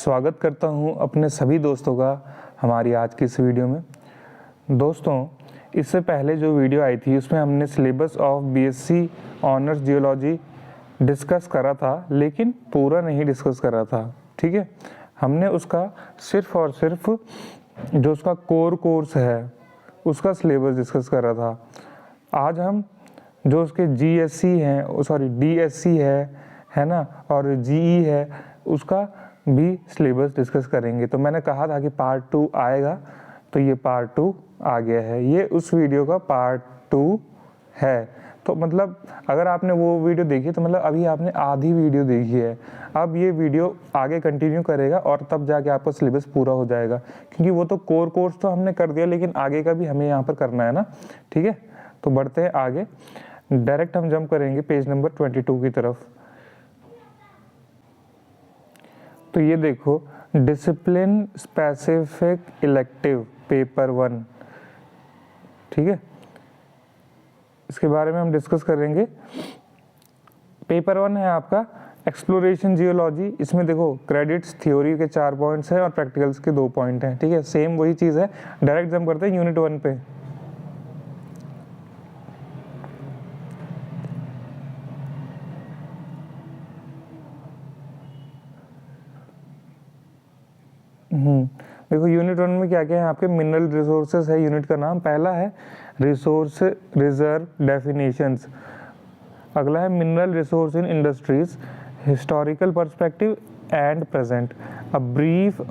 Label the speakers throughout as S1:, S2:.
S1: स्वागत करता हूं अपने सभी दोस्तों का हमारी आज की इस वीडियो में। दोस्तों, इससे पहले जो वीडियो आई थी उसमें हमने syllabus of BSc honours geology discuss करा था, लेकिन पूरा नहीं डिस्कस करा था। ठीक है, हमने उसका सिर्फ और सिर्फ जो उसका कोर कोर्स है उसका सिलेबस डिस्कस करा था। आज हम जो उसके जीएससी हैं, सॉरी डीएससी है ना, और जीई है, उसका भी सिलेबस डिस्कस करेंगे। तो मैंने कहा था कि पार्ट 2 आएगा, तो ये पार्ट 2 आ गया है। ये उस वीडियो का पार्ट 2 है। तो मतलब अगर आपने वो वीडियो देखी तो मतलब अभी आपने आधी वीडियो देखी है। अब ये वीडियो आगे कंटिन्यू करेगा और तब जाके आपका सिलेबस पूरा हो जाएगा, क्योंकि वो तो कोर कोर्स तो हमने कर दिया, लेकिन आगे का भी हमें यहाँ पर करना है ना। ठीक है, तो बढ़ते हैं आगे। डायरेक्ट हम जंप करेंगे पेज नंबर 22 की तरफ। तो ये देखो, डिसिप्लिन स्पेसिफिक इलेक्टिव पेपर 1। ठीक है, इसके बारे में हम डिस्कस करेंगे। पेपर 1 है आपका एक्सप्लोरेशन जियोलॉजी। इसमें देखो क्रेडिट्स थ्योरी के 4 पॉइंट्स हैं और प्रैक्टिकल्स के 2 पॉइंट हैं। ठीक है, सेम वही चीज़ है। डायरेक्ट जंप करते हैं यूनिट 1 पे। देखो यूनिट 1 में क्या क्या है आपके। मिनरल रिसोर्सेज है यूनिट का नाम। पहला है रिसोर्स रिजर्व डेफिनेशंस। अगला है mineral resource in industries, historical perspective and present, a brief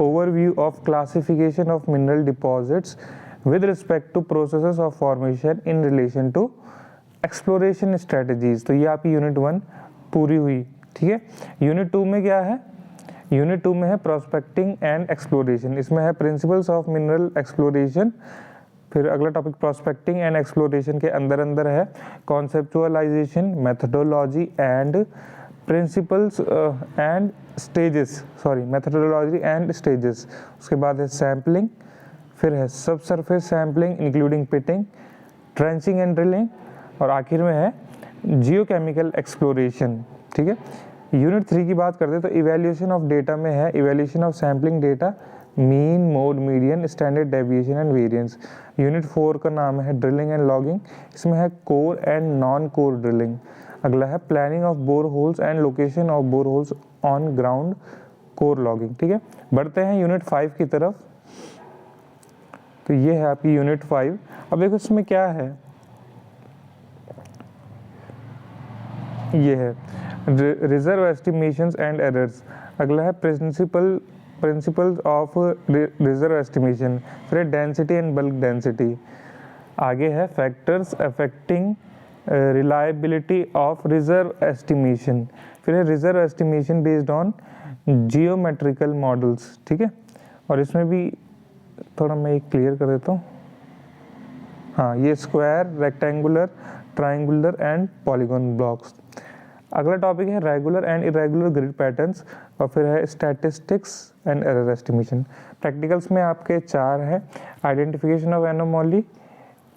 S1: overview of classification of mineral deposits with respect to processes of formation in relation to exploration strategies. तो ये आपकी unit 1 पूरी हुई। ठीक है, unit 2 में क्या है? यूनिट 2 में है प्रोस्पेक्टिंग एंड एक्सप्लोरेशन। इसमें है प्रिंसिपल्स ऑफ मिनरल एक्सप्लोरेशन। फिर अगला टॉपिक प्रोस्पेक्टिंग एंड एक्सप्लोरेशन के अंदर है conceptualisation, methodology and principles and stages, methodology and stages. उसके बाद है सैम्पलिंग, फिर है सब surface sampling including pitting, trenching and drilling, और आखिर में है जियोकेमिकल एक्सप्लोरेशन। ठीक है, यूनिट 3 की बात करते हैं तो इवैल्यूएशन ऑफ डेटा में है evaluation of sampling data, mean, mode, median, standard deviation and variance. Unit 4 का नाम है ड्रिलिंग एंड लॉगिंग। इसमें है core and non core drilling. अगला है planning of bore holes and location of bore holes on ground, core logging. ठीक है, बढ़ते हैं यूनिट 5 की तरफ। तो ये है आपकी यूनिट 5। अब देखो इसमें क्या है, ये है रिजर्व एस्टिमेशंस एंड एरर्स। अगला है प्रिंसिपल्स ऑफ रिजर्व एस्टिमेशन। फिर डेंसिटी एंड बल्क डेंसिटी। आगे है factors affecting reliability of reserve estimation. फिर है reserve estimation based on geometrical models. ठीक है, और इसमें भी थोड़ा मैं एक क्लियर कर देता हूँ। हाँ, ये square, rectangular, triangular and polygon blocks. अगला टॉपिक है regular and irregular grid patterns, और फिर है statistics and error estimation. Practicals में आपके 4 हैं identification of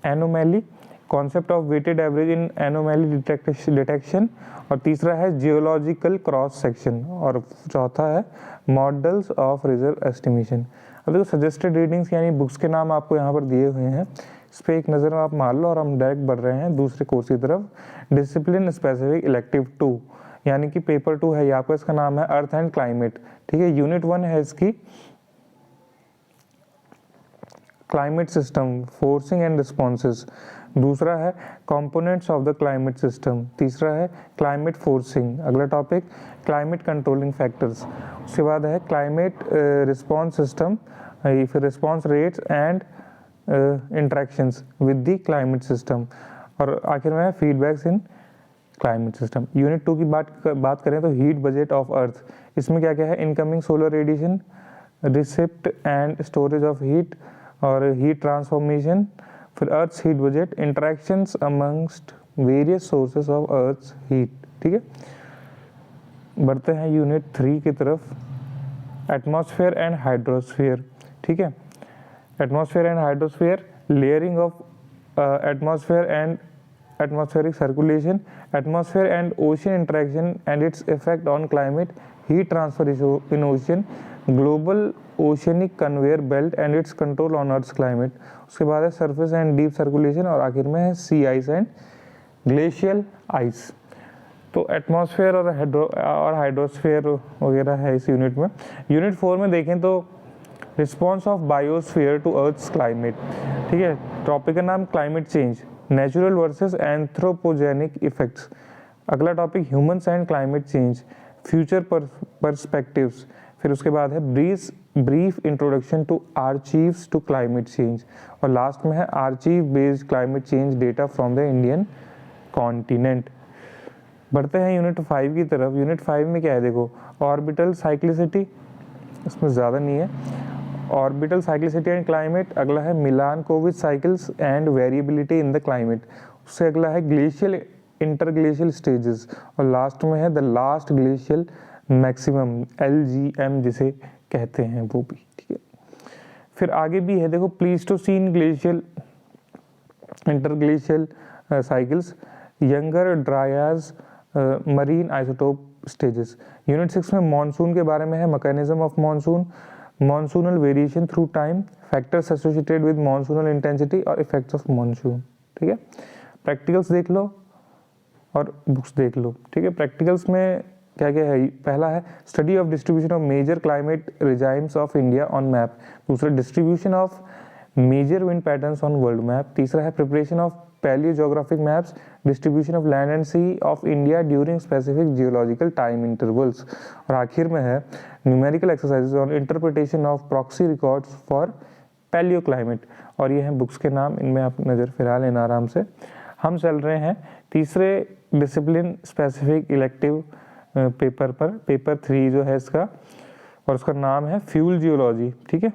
S1: anomaly, concept of weighted average in anomaly detection, और तीसरा है जियोलॉजिकल क्रॉस सेक्शन, और चौथा है मॉडल्स ऑफ रिजर्व एस्टिमेशन। अब देखो सजेस्टेड रीडिंग्स यानी बुक्स के नाम आपको यहाँ पर दिए हुए हैं, इस पर एक नज़र आप मार लो और हम डायरेक्ट बढ़ रहे हैं दूसरे कोर्स की तरफ। डिसिप्लिन स्पेसिफिक इलेक्टिव 2 यानी कि पेपर 2 है ये आपका। इसका नाम है अर्थ एंड क्लाइमेट। ठीक है, यूनिट 1 है इसकी climate system, forcing and responses. दूसरा है components of the climate system. तीसरा है क्लाइमेट फोर्सिंग। अगला टॉपिक क्लाइमेट कंट्रोलिंग फैक्टर्स। उसके बाद है क्लाइमेट रिस्पॉन्स सिस्टम, फिर response rates and interactions with the climate system, और आखिर में है फीडबैक्स इन क्लाइमेट सिस्टम। यूनिट 2 की बात करें तो हीट बजट ऑफ अर्थ। इसमें क्या क्या है? Incoming solar radiation, receipt and storage of heat, और हीट ट्रांसफॉर्मेशन। फिर earth's heat budget, interactions amongst various sources of earth's heat. ठीक है, बढ़ते हैं यूनिट 3 की तरफ, एटमॉस्फेयर एंड हाइड्रोस्फीयर। ठीक है, atmosphere and hydrosphere, layering of atmosphere and atmospheric circulation, atmosphere and ocean interaction and its effect on climate, heat transfer in ocean, global oceanic conveyor belt and it's control on earth climate. उसके बाद है surface and deep circulation, और आखिर में है सी ice and glacial ice. तो atmosphere और hydrosphere वगैरह है इस यूनिट में। यूनिट 4 में देखें तो response of biosphere to earth's climate, ठीक है। टॉपिक का नाम climate change, natural versus anthropogenic effects. अगला topic humans and climate change, future perspectives. फिर उसके बाद है brief introduction to archives to climate change, और लास्ट में है archive based climate change data from the Indian continent. बढ़ते हैं यूनिट 5 की तरफ। यूनिट 5 में क्या है देखो, ऑर्बिटल साइक्लिसिटी, इसमें ज़्यादा नहीं है, ऑर्बिटल साइक्लिसिटी एंड क्लाइमेट। अगला है Milankovitch cycles and variability in the climate. उससे अगला है ग्लेशियल इंटरग्लेशियल स्टेजेस, और लास्ट में है the last glacial maximum, LGM जिसे कहते हैं वो भी, ठीक है। फिर आगे भी है देखो, Pleistocene glacial interglacial cycles, younger dryas marine isotope stages. Unit 6 में मॉनसून के बारे में है, mechanism of monsoon, monsoonal variation through time, factors associated with monsoonal intensity और इफेक्ट्स ऑफ मॉनसून, ठीक है। प्रैक्टिकल्स देख लो और बुक्स देख लो, ठीक है। प्रैक्टिकल्स में क्या क्या है, पहला है study of distribution of major climate regimes of India on map, दूसरा distribution of major wind patterns on world map, तीसरा है preparation of palaeogeographic maps, distribution of land and sea of India during specific geological time intervals, और आखिर में है numerical exercises on interpretation of proxy records for palaeo climate. और ये हैं books के नाम, इनमें आप नज़र फिरा लेना आराम से। हम चल रहे हैं तीसरे डिसिप्लिन स्पेसिफिक इलेक्टिव पेपर पर, पेपर 3 जो है इसका, और उसका नाम है फ्यूल जियोलॉजी, ठीक है।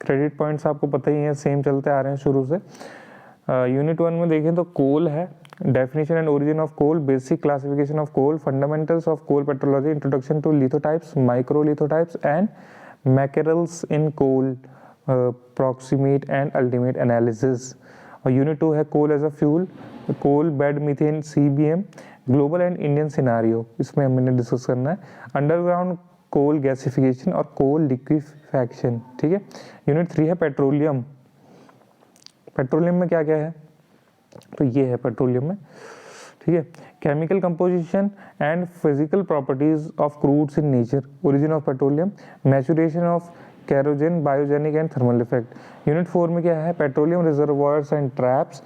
S1: क्रेडिट पॉइंट्स आपको पता ही है, सेम चलते आ रहे हैं शुरू से। यूनिट 1 में देखें तो कोल है, definition and origin of coal, basic classification of coal, fundamentals of coal petrology, introduction to lithotypes, micro lithotypes and macerals in coal, proximate and ultimate analysis. और यूनिट 2 है coal as a fuel, coal bed methane CBM, global and Indian scenario, इसमें हमने discuss करना है, underground coal gasification और कोल liquefaction, ठीक है। Unit 3 है पेट्रोलियम। पेट्रोलियम में क्या क्या है, तो ये है पेट्रोलियम में, ठीक है। Chemical composition and physical properties of crudes in nature, origin of petroleum, maturation of kerogen, biogenic and thermal effect. Unit 4 में क्या है, पेट्रोलियम रिजर्वॉयर्स एंड ट्रैप्स,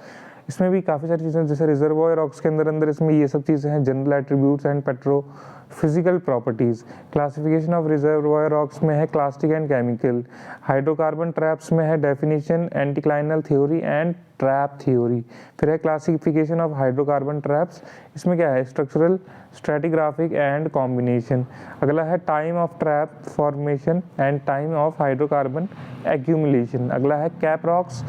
S1: इसमें भी काफ़ी सारी चीज़ें, जैसे रिजर्वॉयर रॉक्स के अंदर इसमें ये सब चीज़ें हैं, general attributes and petro physical properties. Classification of reservoir rocks में है clastic and chemical. Hydrocarbon traps में है definition, anticlinal theory and trap theory. फिर है क्लासिफिकेशन ऑफ हाइड्रोकार्बन ट्रैप्स, इसमें क्या है, स्ट्रक्चरल, स्ट्रैटिग्राफिक एंड कॉम्बिनेशन। अगला है time of trap formation and time of hydrocarbon accumulation. अगला है कैप रॉक्स,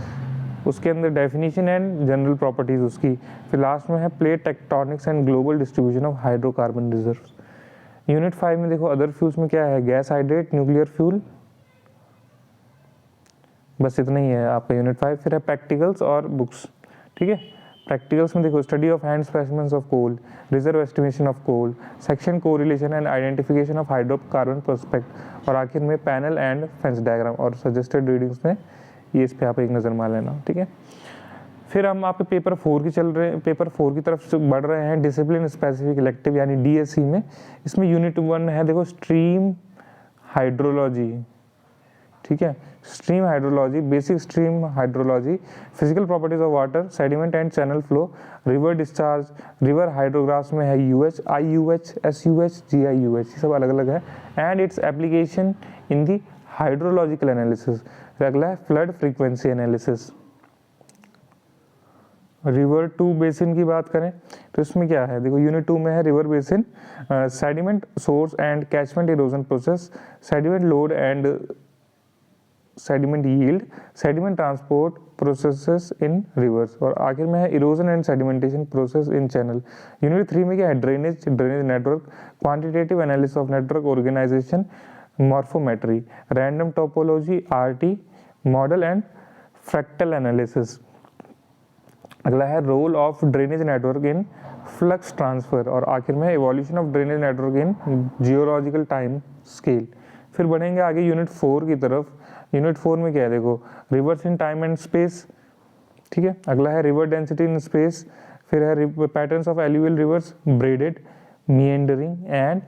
S1: उसके अंदर डेफिनेशन एंड जनरल प्रॉपर्टीज उसकी। फिर लास्ट में है plate tectonics and global distribution of hydrocarbon reserves. Unit 5 में देखो अदर फ्यूल्स में क्या है, गैस हाइड्रेट, न्यूक्लियर फ्यूल, बस इतना ही है आपका यूनिट 5। फिर है प्रैक्टिकल्स और बुक्स, ठीक है। प्रैक्टिकल्स में देखो study of hand specimens of coal, reserve estimation of coal, section correlation and identification of hydrocarbon prospect, और आखिर में पैनल एंड फेंस डायग्राम और सजेस्टेड रीडिंग्स में ये इस पे आप एक नज़र मार लेना, ठीक है। फिर हम आप पेपर 4 की पेपर 4 की तरफ से बढ़ रहे हैं, डिसिप्लिन स्पेसिफिक इलेक्टिव यानी DSE में। इसमें यूनिट 1 है देखो स्ट्रीम हाइड्रोलॉजी, ठीक है, stream hydrology, basic stream hydrology, physical properties of water, sediment and channel flow, river discharge, river hydrographs में है UH, IUH, SUH, GIUH, ये सब अलग अलग है, and its application in the hydrological analysis. अगला है flood frequency analysis. River to basin की बात करें तो इसमें क्या है, देखो यूनिट 2 में है river basin, sediment source and catchment erosion process, sediment load and sediment yield, sediment transport processes in rivers, और आखिर में है erosion and sedimentation process in channel. Unit 3 में क्या है, drainage network, quantitative analysis of network organisation, morphometry, random topology, RT model and fractal analysis. अगला है role of drainage network in flux transfer, और आखिर में evolution of drainage network in geological time scale. फिर बढ़ेंगे आगे यूनिट 4 की तरफ। यूनिट 4 में क्या है देखो, reverse in time and space, ठीक है। अगला है रिवर डेंसिटी इन स्पेस, फिर है patterns of alluvial rivers, braided, meandering and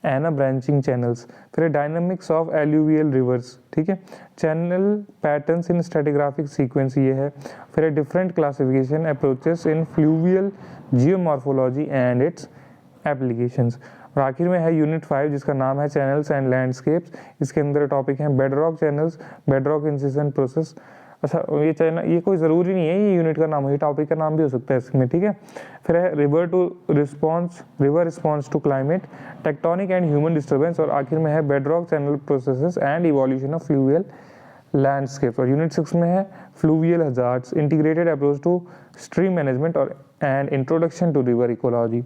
S1: ana branching channels, फिर है डायनामिक्स ऑफ एल्यूवियल रिवर्स, ठीक है। Channel patterns in stratigraphic sequence ये है, फिर है different classification approaches in fluvial geomorphology and its applications. और आखिर में है यूनिट 5 जिसका नाम है चैनल्स एंड लैंडस्केप्स। इसके अंदर टॉपिक हैं bedrock channels, bedrock incision process. अच्छा, ये चैनल ये कोई ज़रूरी नहीं है ये यूनिट का नाम हो, ये टॉपिक का नाम भी हो सकता है इसमें, ठीक है। फिर है river response to climate, tectonic and human disturbance, और आखिर में है bedrock channel processes and evolution of fluvial landscape. और यूनिट 6 में है fluvial hazards, integrated approach to stream management और and introduction to river ecology.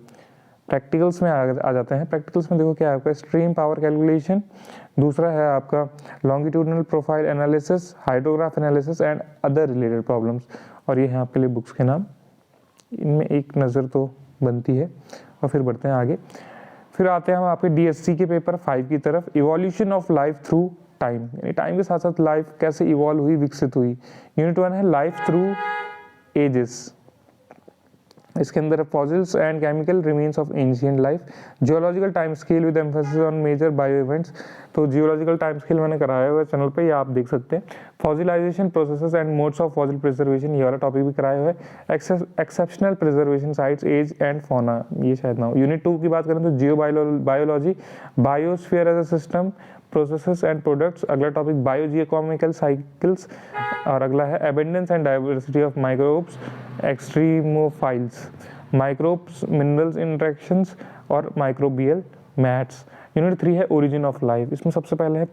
S1: Practicals में आ जाते हैं। प्रैक्टिकल्स में देखो क्या है आपका, स्ट्रीम पावर कैलकुलेशन, दूसरा है आपका longitudinal profile analysis, hydrograph analysis and other related problems. और ये हैं आपके लिए बुक्स के नाम, इनमें एक नज़र तो बनती है। और फिर बढ़ते हैं आगे। फिर आते हैं हम आपके DSC के पेपर 5 की तरफ, evolution of life through time, यानी टाइम के साथ साथ लाइफ कैसे इवॉल्व हुई, विकसित हुई। यूनिट 1 है लाइफ थ्रू एजेस, इसके अंदर fossils and chemical remains of ancient life, geological time scale with emphasis on major bio events. तो जियोलॉजिकल टाइम स्केल मैंने कराया हुआ है चैनल पे, ये आप देख सकते हैं। Fossilisation processes and modes of fossil preservation, ये वाला टॉपिक भी कराया हुआ है। Exceptional preservation sites, age and fauna, ये शायद ना हो। यूनिट 2 की बात करें तो geo biology, biosphere as a system, processes and products. अगला टॉपिक बायो जियोकेमिकल साइकिल्स, और अगला है abundance and diversity of microbes, extremophiles, microbes minerals interactions और माइक्रोबियल मैट्स। यूनिट 3 है ओरिजिन ऑफ लाइफ, इसमें सबसे पहले है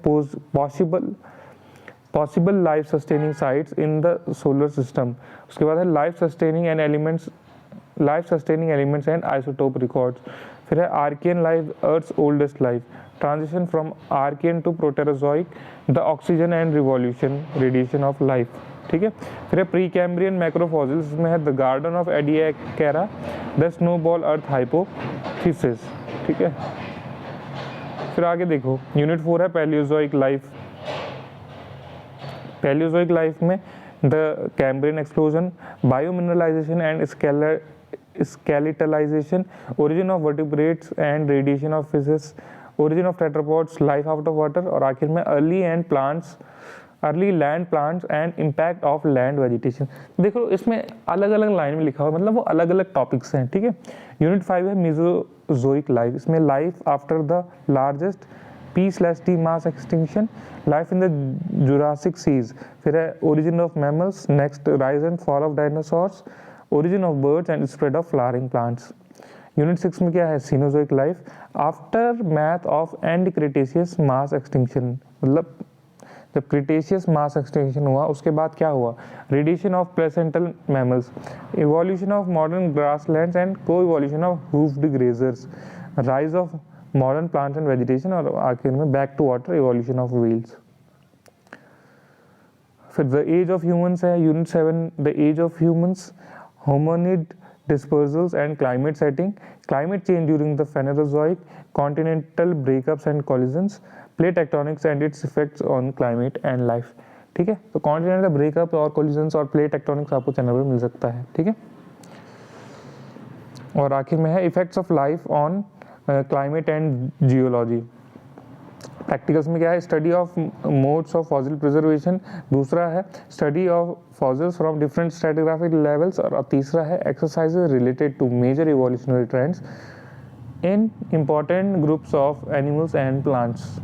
S1: possible life sustaining sites in the solar system. उसके बाद है life sustaining elements and isotope records. फिर है Archaean life, earth's oldest life, transition from Archaean to Proterozoic, the oxygen and revolution radiation of life, ठीक है। फिर है pre Cambrian macrofossils, इसमें है the garden of Ediacara, the snowball earth hypothesis, ठीक है। फिर आगे देखो यूनिट 4 है पैलियोजोइक लाइफ। पैलियोजोइक लाइफ में the Cambrian explosion, biomineralization and skeletalization, origin of vertebrates and radiation of fishes, origin of tetrapods, life out of water, और आखिर में early land plants and impact of land vegetation. देखो इसमें अलग अलग line में लिखा हुआ है, मतलब वो अलग अलग टॉपिक्स हैं, ठीक है। यूनिट 5 है मेसोजोइक लाइफ, इसमें life after the largest P/T mass extinction, life in the Jurassic seas. फिर है origin of mammals, next rise and fall of dinosaurs, origin of birds and spread of flowering plants. Unit 6 में क्या है, Cenozoic life, aftermath of end Cretaceous mass extinction, मतलब जब Cretaceous mass extinction हुआ उसके बाद क्या हुआ, radiation of placental mammals, evolution of modern grasslands and co evolution of hoofed grazers, rise of modern plants and vegetation, और आखिर में back to water, evolution of whales. फिर द एज ऑफ ह्यूमंस है unit 7, the age of humans, hominid dispersals and climate setting, climate change during the Phanerozoic, continental breakups and collisions, plate tectonics and its effects on climate and life, ठीक है। तो continental breakup और collisions और plate tectonics आपको channel पर मिल सकता है, ठीक है। और आखिर में है effects of life on climate and geology। Practicals में क्या है, study of modes of fossil preservation, दूसरा है study of fossils from different stratigraphic levels, और तीसरा है exercises related to major evolutionary trends in important groups of animals and plants,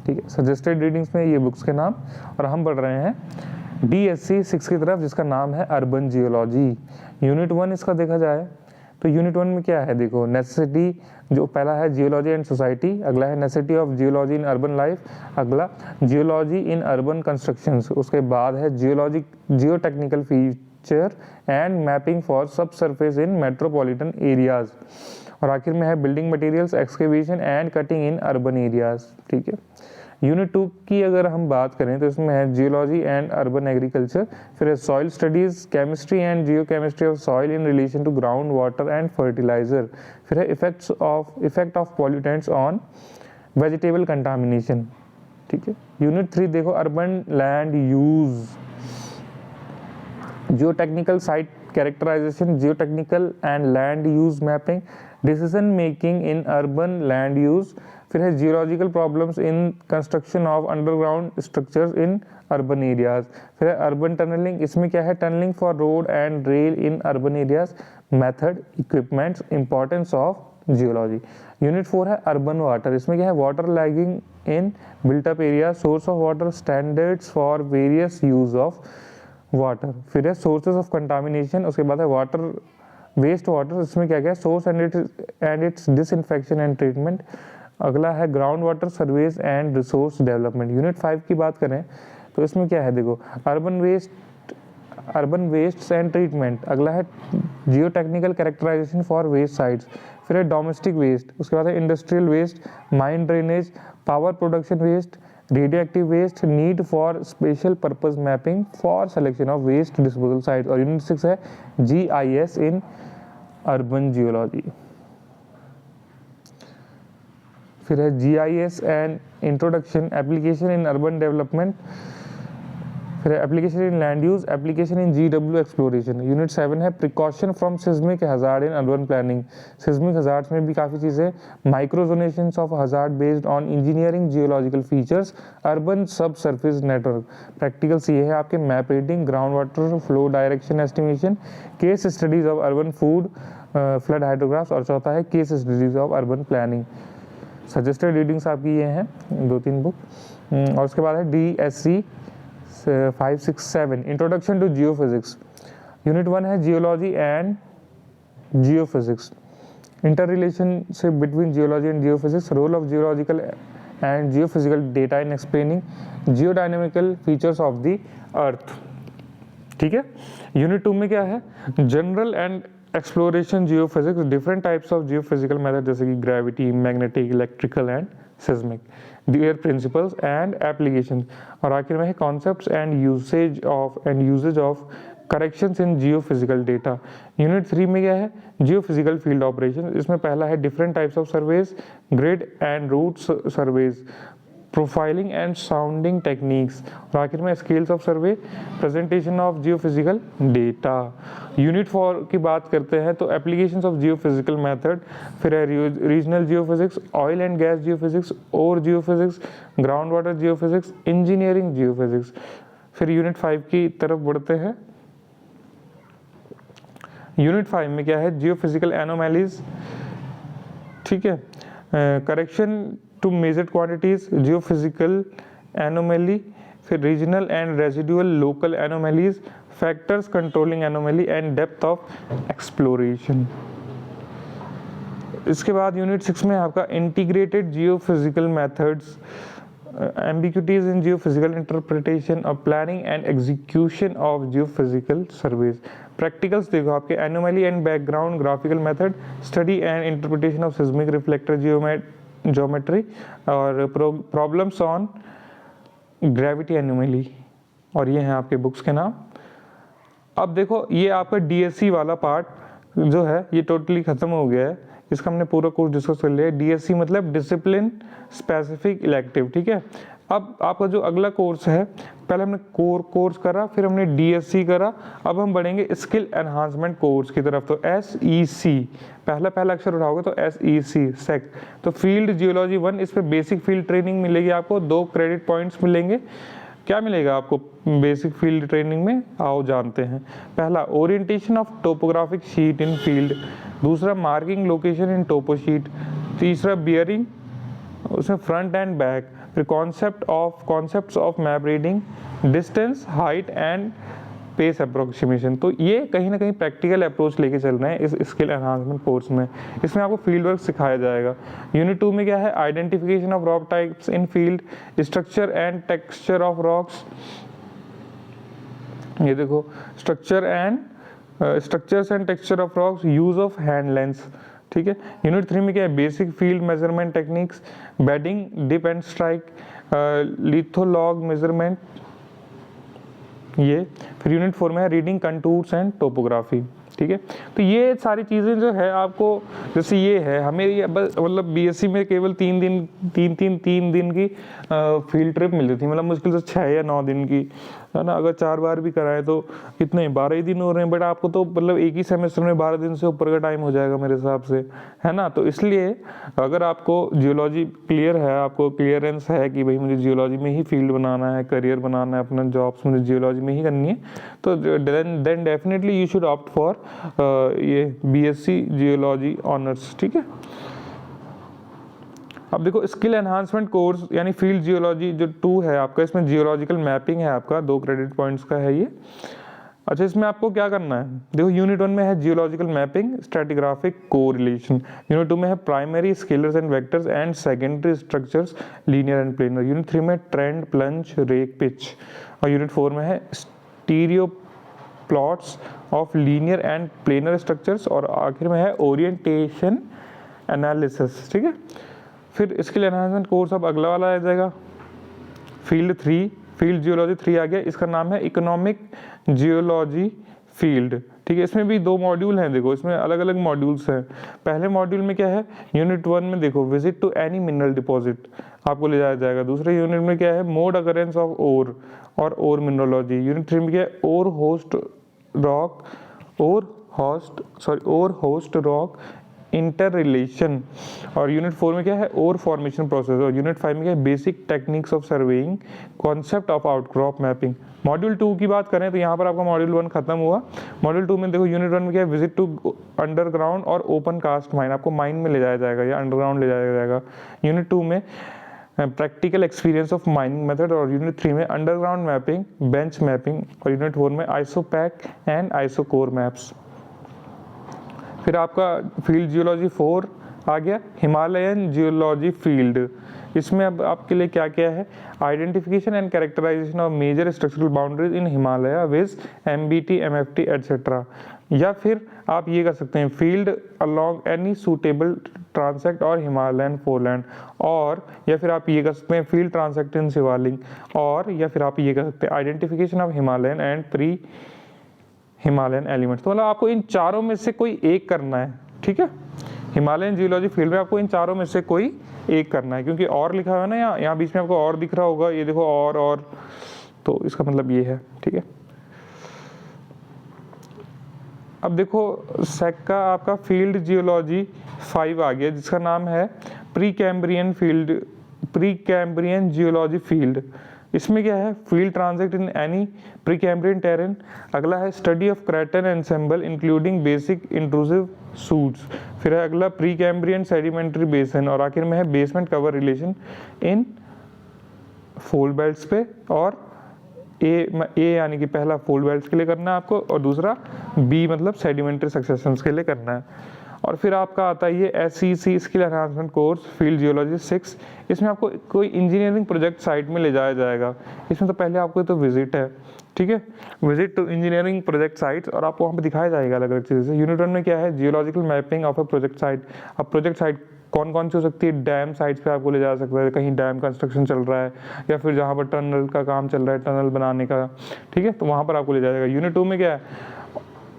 S1: ठीक है। सजेस्टेड रीडिंग्स में ये बुक्स के नाम, और हम पढ़ रहे हैं DSC 6 की तरफ जिसका नाम है अर्बन जियोलॉजी। यूनिट 1 इसका देखा जाए तो यूनिट 1 में क्या है देखो, नेसेसिटी, जो पहला है जियोलॉजी एंड सोसाइटी, अगला है necessity of geology in urban life, अगला जियोलॉजी इन अर्बन कंस्ट्रक्शंस, उसके बाद है geotechnical feature and mapping for सब सरफेस इन मेट्रोपॉलिटन एरियाज, और आखिर में है building materials, excavation and cutting in urban areas, ठीक है। यूनिट 2 की अगर हम बात करें तो इसमें है जियोलॉजी एंड अर्बन एग्रीकल्चर, फिर है soil studies, chemistry and geochemistry of soil in relation to ground water and fertiliser, फिर है effect of pollutants on vegetable contamination. ठीक है। यूनिट 3 देखो urban land use, geotechnical site characterisation, geotechnical and land use mapping, decision making in urban land use, फिर है geological problems in construction of underground structures in urban areas, फिर है urban tunnelling, इसमें क्या है tunnelling for road and rail in urban areas, method, equipments, importance of geology. Unit 4 है urban water, इसमें क्या है water lagging in built up area, source of water, standards for various use of water, फिर है sources of contamination, उसके बाद है water waste water, इसमें क्या क्या है source and it's disinfection and treatment. अगला है ground water surveys and resource development. Unit 5 की बात करें तो इसमें क्या है देखो अर्बन वेस्ट एंड ट्रीटमेंट, अगला है geotechnical characterization for waste sites, फिर है डोमेस्टिक वेस्ट, उसके बाद है industrial waste, mine drainage, power production waste, radio active waste, need for special purpose mapping for selection of waste disposal site. और unit 6 है GIS in urban geology, फिर है GIS and introduction, application in urban development, फिर application in land use, application in GW exploration. Unit 7 है precaution from seismic hazard in urban planning, seismic hazards में भी काफ़ी चीज़ें, microzonations of hazard based on engineering geological features, urban sub surface network. Practicals ये है आपके map reading, ground water flow direction estimation, case studies of urban food flood hydrographs, और चौथा है case studies of urban planning. Suggested readings आपकी ये हैं 2-3 book. और उसके बाद है DSC 5-6-7 introduction to geophysics. Unit 1 है geology and geophysics, inter relationship between geology and geophysics, role of geological and geophysical data in explaining geodynamical features of the earth. ठीक है। यूनिट 2 में क्या है general and exploration geophysics, different types of geophysical method जैसे कि gravity, magnetic, electrical and seismic, their principles and application. और आखिर में है concepts and usage of corrections in geophysical data. Unit 3 में क्या है जियोफिजिकल फील्ड ऑपरेशन, इसमें पहला है different types of surveys, grid and route surveys, profiling and sounding techniques, और आखिर में scales of survey, presentation of geophysical data. Unit 4 की बात करते हैं तो एप्लीकेशंस ऑफ जियोफिजिकल मेथड, फिर है regional geophysics, oil and gas geophysics, ore geophysics, ground water geophysics, engineering geophysics. फिर यूनिट 5 की तरफ बढ़ते हैं। यूनिट 5 में क्या है जियोफिजिकल एनोमैलीज, ठीक है, correction to measured quantities, geophysical anomaly, फिर regional and residual local anomalies, factors controlling anomaly and depth of exploration. इसके बाद यूनिट 6 में आपका integrated geophysical methods, ambiguities in geophysical interpretation of planning and execution of geophysical surveys. Practicals देखो आपके anomaly and background graphical method, study and interpretation of seismic reflector geometry और problems on gravity anomaly, और ये हैं आपके books के नाम। अब देखो ये आपका DSC वाला पार्ट जो है ये टोटली खत्म हो गया है, इसका हमने पूरा कोर्स डिस्कस कर लिया है। DSC मतलब डिसिप्लिन स्पेसिफिक इलेक्टिव, ठीक है। अब आपका जो अगला कोर्स है, पहले हमने कोर कोर्स करा, फिर हमने DSC करा, अब हम बढ़ेंगे स्किल एनहांसमेंट कोर्स की तरफ। तो SEC पहला अक्षर उठाओगे तो SEC सेक, तो फील्ड जियोलॉजी 1, इस पर बेसिक फील्ड ट्रेनिंग मिलेगी आपको, 2 क्रेडिट पॉइंट्स मिलेंगे। क्या मिलेगा आपको बेसिक फील्ड ट्रेनिंग में, आओ जानते हैं। पहला orientation of topographic sheet in field, दूसरा marking location in topo sheet, तीसरा बियरिंग, उसमें फ्रंट एंड बैक, फिर concepts of map reading, distance, height and pace approximation. तो ये कहीं ना कहीं प्रैक्टिकल अप्रोच लेके चल रहे हैं इस स्किल एनहांसमेंट कोर्स में, इसमें आपको फील्ड वर्क सिखाया जाएगा। यूनिट 2 में क्या है identification of rock types in field, structure and texture of rocks, ये देखो structures and texture of rocks, use of hand lens, ठीक है। यूनिट 3 में क्या है basic field measurement techniques, bedding, dip and strike, litholog measurement ये। फिर unit 4 में है रीडिंग कंटूर्स एंड टोपोग्राफी, ठीक है। तो ये सारी चीज़ें जो है आपको, जैसे ये है हमें ये मतलब बीएससी में केवल 3 दिन की फील्ड ट्रिप मिलती थी, मतलब मुश्किल से 6 या 9 दिन की, है ना। अगर 4 बार भी कराए तो कितने 12 ही दिन हो रहे हैं, बट आपको तो मतलब एक ही सेमेस्टर में 12 दिन से ऊपर का टाइम हो जाएगा मेरे हिसाब से, है ना। तो इसलिए अगर आपको जियोलॉजी क्लियर है, आपको क्लियरेंस है कि भाई मुझे जियोलॉजी में ही फील्ड बनाना है, करियर बनाना है, अपना जॉब्स मुझे जियोलॉजी में ही करनी है, तो then definitely you should opt for ये बीएससी जियोलॉजी ऑनर्स, ठीक है। अब देखो स्किल एनहांसमेंट कोर्स यानी फील्ड जियोलॉजी जो 2 है आपका, इसमें जियोलॉजिकल मैपिंग है आपका, 2 क्रेडिट पॉइंट्स का है ये। अच्छा, इसमें आपको क्या करना है, देखो यूनिट 1 में है geological mapping stratigraphic correlation, unit 2 में है primary scalars and vectors and secondary structures linear and planar, unit 3 में ट्रेंड प्लंज रेक पिच, और यूनिट 4 में है stereo plots of linear and planar structures, और आखिर में है ओरिएंटेशन एनालिसिस, ठीक है। फिर स्किल एनहांसमेंट कोर्स अब अगला वाला आ जाएगा, फील्ड जियोलॉजी 3 आ गया, इसका नाम है इकोनॉमिक जियोलॉजी फील्ड, ठीक है। इसमें भी 2 मॉड्यूल हैं, देखो इसमें अलग अलग मॉड्यूल्स हैं। पहले मॉड्यूल में क्या है, यूनिट 1 में देखो visit to any mineral deposit आपको ले जाया जाएगा। दूसरे यूनिट में क्या है, मोड अकरेंस ऑफ ओर और ओर मिनरोलॉजी। यूनिट 3 में क्या है, ओर होस्ट रॉक इंटर रिलेशन, और यूनिट 4 में क्या है, ओर फॉर्मेशन प्रोसेस, और यूनिट 5 में क्या है, basic techniques of surveying, concept of outcrop mapping. Module 2 की बात करें तो यहाँ पर आपका मॉड्यूल 1 खत्म हुआ। मॉड्यूल 2 में देखो यूनिट 1 में क्या है, विजिट टू अंडरग्राउंड और ओपन कास्ट माइन, आपको माइन में ले जाया जाएगा या अंडरग्राउंड ले जाया जाएगा। यूनिट 2 में practical experience of mining method, और यूनिट 3 में अंडरग्राउंड मैपिंग, बेंच मैपिंग, और यूनिट 4 में आइसोपैक एंड आइसोकोर मैप्स। फिर आपका फील्ड जियोलॉजी 4 आ गया, हिमालयन जियोलॉजी फील्ड। इसमें अब आपके लिए क्या क्या है, identification and characterisation of major structural boundaries in Himalaya viz MBT MFT etcetera, या फिर आप ये कर सकते हैं field along any suitable transect और हिमालयन फोरलैंड, और या फिर आप ये कर सकते हैं फील्ड ट्रांसेक्ट इन शिवालिक, और या फिर आप ये कर सकते हैं identification of Himalayan and pre Himalayan elements. तो मतलब आपको इन चारों में से कोई एक करना है, ठीक है। हिमालयन जियोलॉजी फील्ड में आपको इन चारों में से कोई एक करना है, क्योंकि और लिखा हुआ है ना, यहाँ बीच में आपको और दिख रहा होगा, ये देखो और, तो इसका मतलब ये है, ठीक है। अब देखो सेक का आपका फील्ड जियोलॉजी 5 आ गया, जिसका नाम है प्री कैम्ब्रियन जियोलॉजी फील्ड। इसमें क्या है, field transect in any pre Cambrian terrain. अगला है study of craton ensemble including basic intrusive suites. फिर है अगला प्री कैम्ब्रियन सेडिमेंट्री बेसन, और आखिर में है basement cover relation in fold belts पे, और ए यानी कि पहला फोल्ड बेल्ट्स के लिए करना है आपको, और दूसरा बी मतलब सेडिमेंट्री सक्सेशंस के लिए करना है। और फिर आपका आता है ये SEC skill enhancement course field geology 6। इसमें आपको कोई इंजीनियरिंग प्रोजेक्ट साइट में ले जाया जाएगा। इसमें तो पहले आपको तो विजिट है, ठीक है, visit to engineering project sites, और आपको वहाँ पे दिखाया जाएगा अलग अलग चीज़ें। यूनिट 1 में क्या है, geological mapping of a project site. अब प्रोजेक्ट साइट कौन कौन सी हो सकती है, डैम साइट्स पे आपको ले जा सकता है, कहीं डैम कंस्ट्रक्शन चल रहा है, या फिर जहाँ पर टनल का काम चल रहा है, टनल बनाने का, ठीक है, तो वहाँ पर आपको ले जाएगा। यूनिट 2 में क्या है,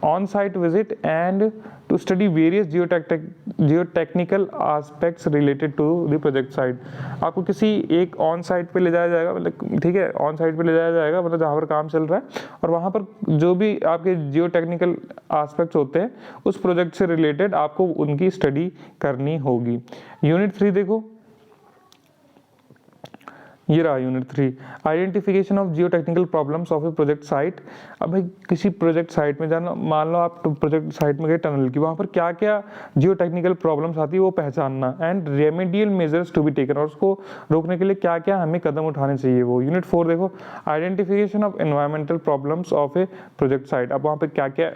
S1: on site visit and to study various geotechnical aspects related to the project site. आपको किसी एक ऑन साइट पे ले जाया जाएगा, मतलब ठीक है, ऑन साइट पे ले जाया जाएगा, मतलब जहाँ पर काम चल रहा है, और वहाँ पर जो भी आपके जियोटेक्निकल एस्पेक्ट्स होते हैं उस प्रोजेक्ट से रिलेटेड आपको उनकी स्टडी करनी होगी। यूनिट 3 देखो, ये रहा unit 3, identification of geotechnical problems of A project site. अब भाई किसी प्रोजेक्ट साइट में जाना, मान लो आप प्रोजेक्ट साइट में गए टनल की, वहाँ पर क्या क्या जियोटेक्निकल प्रॉब्लम्स आती है वो पहचानना, and remedial measures to be taken, और उसको रोकने के लिए क्या क्या हमें कदम उठाने चाहिए वो। यूनिट 4 देखो, identification of environmental problems of A project site. अब वहाँ पर क्या क्या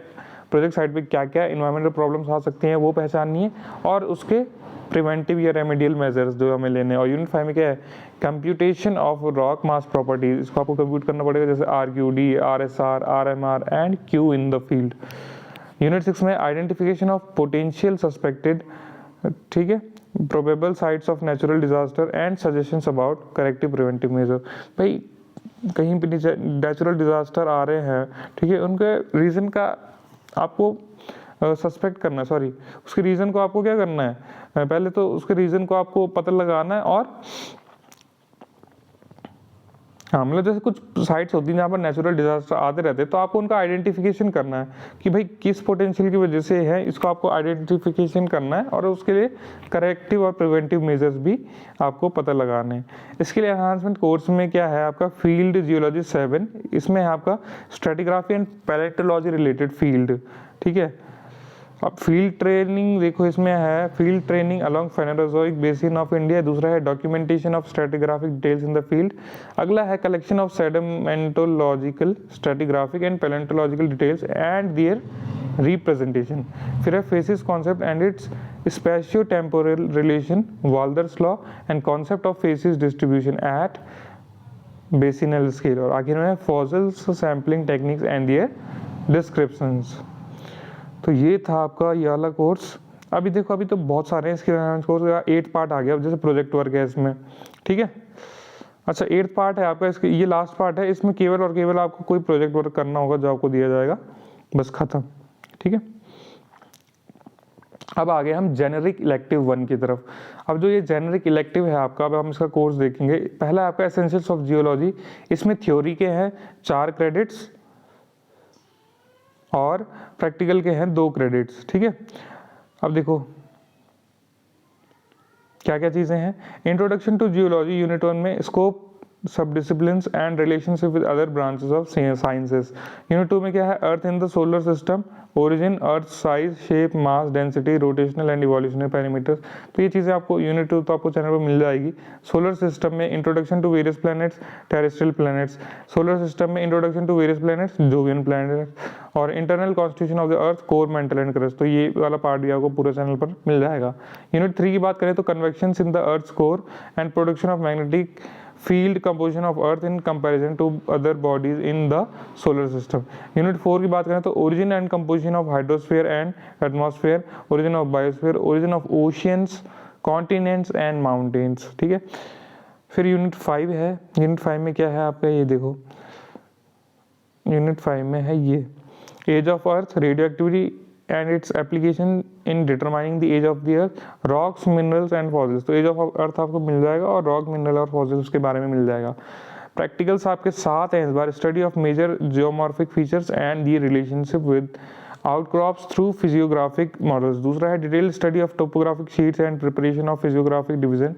S1: प्रोजेक्ट साइट पे क्या क्या इन्वायरमेंटल प्रॉब्लम्स आ सकती हैं वो पहचाननी है, और उसके प्रिवेंटिव या रेमेडियल मेजर्स जो हमें लेने हैं। और यूनिट 5 में क्या है, computation of rock mass properties, इसको आपको कंप्यूट करना पड़ेगा, जैसे RQD, RSR, RMR and Q in the field. Unit 6 में आइडेंटिफिकेशन ऑफ पोटेंशियल सस्पेक्टेड ठीक है, probable sites of natural disaster and suggestions about corrective preventive measure. भाई कहीं पे नेचुरल डिजास्टर आ रहे हैं, ठीक है, उनके रीज़न का आपको सस्पेक्ट करना है, सॉरी उसके रीज़न को आपको क्या करना है, पहले तो उसके रीज़न को आपको पता लगाना है। और हाँ, मतलब जैसे कुछ साइट्स होती हैं जहाँ पर नेचुरल डिजास्टर आते रहते हैं, तो आपको उनका आइडेंटिफिकेशन करना है कि भाई किस पोटेंशियल की वजह से है, इसको आपको आइडेंटिफिकेशन करना है और उसके लिए करेक्टिव और प्रिवेंटिव मेजर्स भी आपको पता लगाने हैं। इसके लिए एनहांसमेंट कोर्स में क्या है आपका फील्ड जियोलॉजी 7, इसमें है आपका stratigraphy and palaeontology related field, ठीक है। अब फील्ड ट्रेनिंग देखो, इसमें है field training along Phanerozoic basin of India, दूसरा है documentation of stratigraphic details in the field, अगला है collection of sedimentological stratigraphic and palaeontological details and their representation, फिर है facies concept and its spatio temporal relation, Walther's law and concept of facies distribution at basinal scale, और आखिर में है fossils sampling techniques and their descriptions. तो ये था आपका ये वाला कोर्स। अभी देखो अभी तो बहुत सारे हैं इसके कोर्स का, 8 पार्ट आ गया, अब जैसे प्रोजेक्ट वर्क है इसमें, ठीक है। अच्छा 8 पार्ट है आपका, इसके ये लास्ट पार्ट है, इसमें केवल और केवल आपको कोई प्रोजेक्ट वर्क करना होगा जो आपको दिया जाएगा, बस खत्म, ठीक है। अब आ गए हम जेनेरिक इलेक्टिव 1 की तरफ। अब जो ये जेनेरिक इलेक्टिव है आपका, अब हम इसका कोर्स देखेंगे। पहला आपका एसेंशियल्स ऑफ जियोलॉजी, इसमें थ्योरी के हैं 4 क्रेडिट्स और प्रैक्टिकल के हैं 2 क्रेडिट्स, ठीक है। अब देखो क्या क्या चीज़ें हैं। इंट्रोडक्शन टू जियोलॉजी यूनिट 1 में scope, sub disciplines and relationship with other branches of sciences. Unit 2 में क्या है, earth in the solar system, origin, earth size, shape, mass, density, rotational and evolutionary parameters. तो ये चीज़ें आपको यूनिट 2 तो आपको चैनल पर मिल जाएगी। सोलर सिस्टम में introduction to various planets, terrestrial planets. Solar system में introduction to various planets, Jovian planets. और internal constitution of the earth, core, mantle and crust. तो ये वाला पार्ट भी आपको पूरे चैनल पर मिल जाएगा। यूनिट 3 की बात करें तो convection in the earth core and production of magnetic field composition of earth in comparison to other bodies in the solar system. Unit 4 की बात करें तो origin and composition of hydrosphere and atmosphere, origin of biosphere, origin of oceans, continents and mountains, ठीक है। फिर unit 5 है, unit 5 में क्या है आपका, ये देखो यूनिट 5 में है ये age of earth, radioactivity and its application in determining the age of the earth, rocks, minerals and fossils। तो एज ऑफ अर्थ आपको मिल जाएगा और रॉक, मिनरल और फॉसिल्स के बारे में मिल जाएगा। प्रैक्टिकल्स आपके 7 हैं इस बार, study of major geomorphic features and the relationship with outcrops through physiographic models. दूसरा है detail study of topographic sheets and preparation of physiographic division,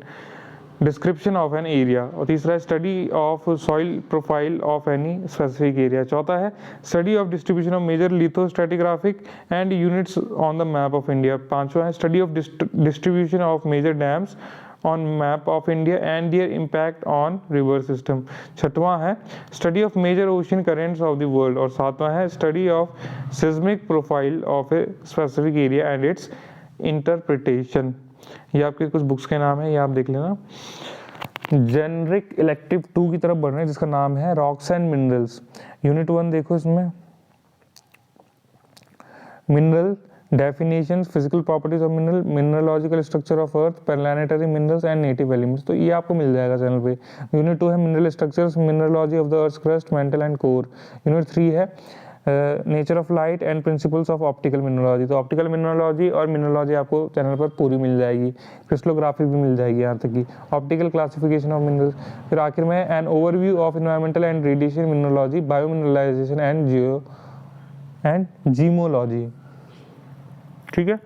S1: description of an area. और तीसरा है study of soil profile of any specific area. चौथा है study of distribution of major lithostratigraphic and units on the map of India. पांचवा है study of distribution of major dams on map of India and their impact on river system. छठवां है study of major ocean currents of the world. और सातवां है study of seismic profile of a specific area and its interpretation. ये आपके कुछ books के नाम है, ये आप देख लेना। जेनरिक इलेक्टिव 2 की तरफ बढ़ रहे हैं जिसका नाम है रॉक्स एंड मिनरल्स। यूनिट 1 देखो, इसमें mineral definitions, physical properties of mineral, mineralogical structure of earth, planetary minerals and native elements. तो ये आपको मिल जाएगा चैनल पे। यूनिट 2 है mineral structures, mineralogy of the earth crust, mental and core. Unit 3 है nature of light and principles of optical mineralogy. तो optical mineralogy और mineralogy आपको चैनल पर पूरी मिल जाएगी। क्रिस्टलोग्राफी भी मिल जाएगी यहाँ तक की, ऑप्टिकल क्लासिफिकेशन ऑफ मिनरल्स। फिर आखिर में an overview of environmental and radiation mineralogy, biomineralisation and Jio and zymology, ठीक है।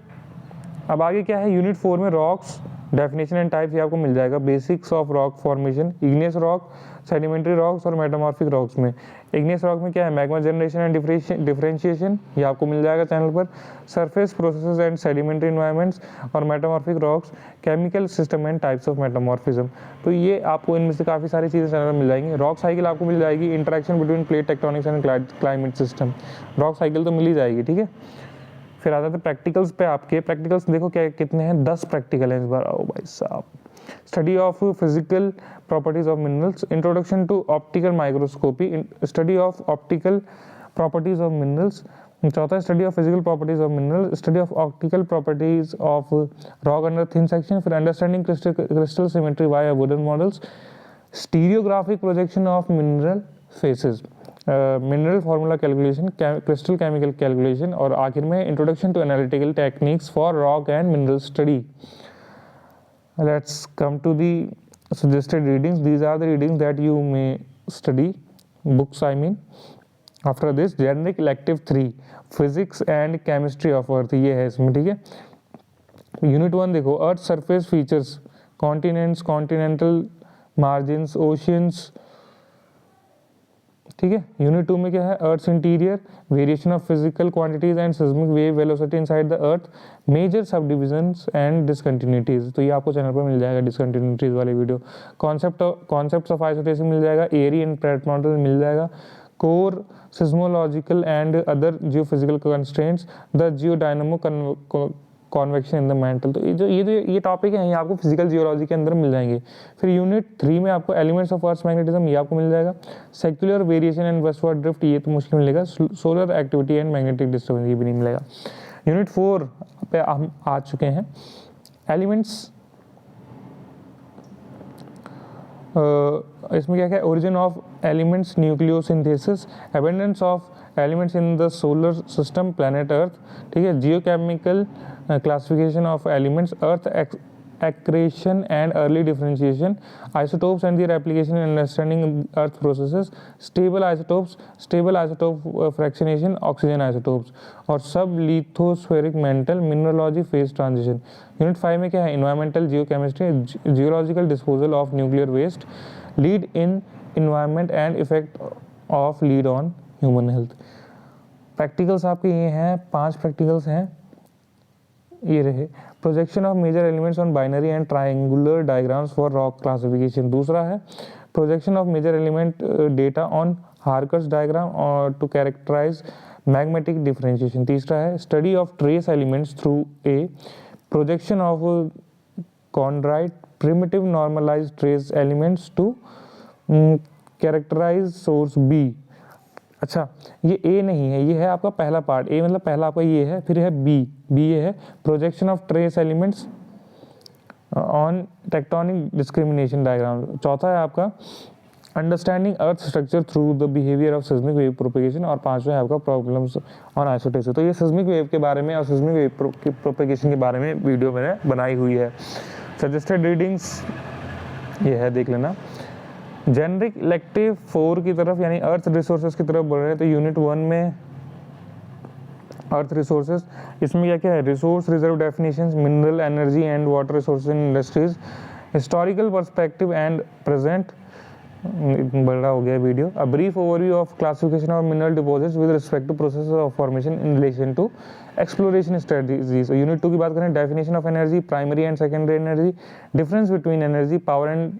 S1: अब आगे क्या है, यूनिट 4 में रॉक्स, डेफिनेशन एंड टाइप्स, ये आपको मिल जाएगा। Basics of rock formation, igneous rock, sedimentary rocks और मेटामॉर्फिक रॉक्स में। इग्नियस रॉक में क्या है, मैग्मा जनरेशन एंड डिफरेंशिएशन, ये आपको मिल जाएगा चैनल पर। Surface processes and sedimentary environments. और metamorphic rocks, chemical system and types of metamorphism. तो ये आपको इनमें से काफ़ी सारी चीज़ें चैनल पर मिल जाएंगी। रॉक साइकिल आपको मिल जाएगी, interaction between plate tectonics and climate system. Rock cycle तो मिल ही जाएगी, ठीक है। फिर आ जाते हैं प्रैक्टिकल्स पे आपके। प्रैक्टिकल्स देखो क्या कितने हैं, 10 प्रैक्टिकल हैं इस बार। ओ भाई साहब, study of physical properties of minerals, introduction to optical microscopy, study of optical properties of minerals, चौथा study of physical properties of mineral, study of optical properties of rock under thin section, फिर understanding crystal symmetry via wooden models, stereographic projection of mineral faces, mineral formula calculation, crystal chemical calculation, और आखिर में introduction to analytical techniques for rock and mineral study. Let's come to the suggested readings. These are the readings that you may study, books I mean. After this, generic elective 3 physics and chemistry of earth, ये है इसमें, ठीक है. Unit 1 देखो, earth surface features, continents, continental margins, oceans, ठीक है. Unit 2 में क्या है, earth interior, variation of physical quantities and seismic wave velocity inside the earth, major subdivisions and discontinuities. तो ये आपको चैनल पर मिल जाएगा, डिसकंटिन्यूटीज वाली वीडियो. कॉन्सेप्ट ऑफ आइसोटेसी मिल जाएगा, एरी एंड प्रेट मॉडल मिल जाएगा, core seismological and other geophysical constraints, the geodynamo convection in the mantle. तो ये टॉपिक है, ये आपको फिजिकल जियोलॉजी के अंदर मिल जाएंगे. फिर यूनिट 3 में आपको एलिमेंट्स ऑफ अर्थ मैग्नेटिज्म, ये आपको मिल जाएगा. Secular variation and westward drift, ये तो मुश्किल मिलेगा. Solar activity and magnetic disturbance, ये भी नहीं मिलेगा. यूनिट 4 पे हम आ चुके हैं. एलिमेंट्स, इसमें क्या क्या, origin of elements, nucleosynthesis, abundance of elements in the solar system, planet earth, ठीक है. Geochemical classification of elements, earth accretion and early differentiation, isotopes and their application in understanding earth processes, stable isotopes, stable isotope fractionation, oxygen isotopes, और सब lithospheric mental mineralogy phase transition. Unit 5 में क्या है, environmental geochemistry, geological disposal of nuclear waste, lead in environment and effect of lead on human health. Practicals आपके ये हैं, 5 practicals हैं, ये रहे. Projection of major elements on binary and triangular diagrams for rock classification. दूसरा है projection of major element data on Harker's diagram और to characterise magnetic differentiation. तीसरा है study of trace elements through a projection of chondrite primitive normalised trace elements to characterise source B. अच्छा, ये ए नहीं है, ये है आपका पहला पार्ट. ए मतलब पहला आपका ये है, फिर है बी. बी ये है projection of trace elements on tectonic discrimination diagram. चौथा है आपका understanding earth structure through the behaviour of seismic wave propagation, और पांचवा है आपका प्रॉब्लम्स ऑन आइसोटेसी. तो ये सिस्मिक वेव के बारे में और सिस्मिक वेव प्रोपेगेशन के बारे में वीडियो मैंने बनाई हुई है. सजेस्टेड रीडिंग्स ये है, देख लेना. जेनरिक इलेक्टिव 4 की तरफ यानी अर्थ रिसोर्सेज की तरफ बढ़ रहे हैं. तो यूनिट 1 में अर्थ रिसोर्सेज, इसमें क्या क्या है, resource reserve definitions, mineral energy and water resources in industries, historical perspective and present, बड़ा हो गया video. A brief overview of classification of mineral deposits with respect to process of formation in relation to exploration strategies. Unit 2 की बात करें, definition of energy, primary and secondary energy, difference between energy, power and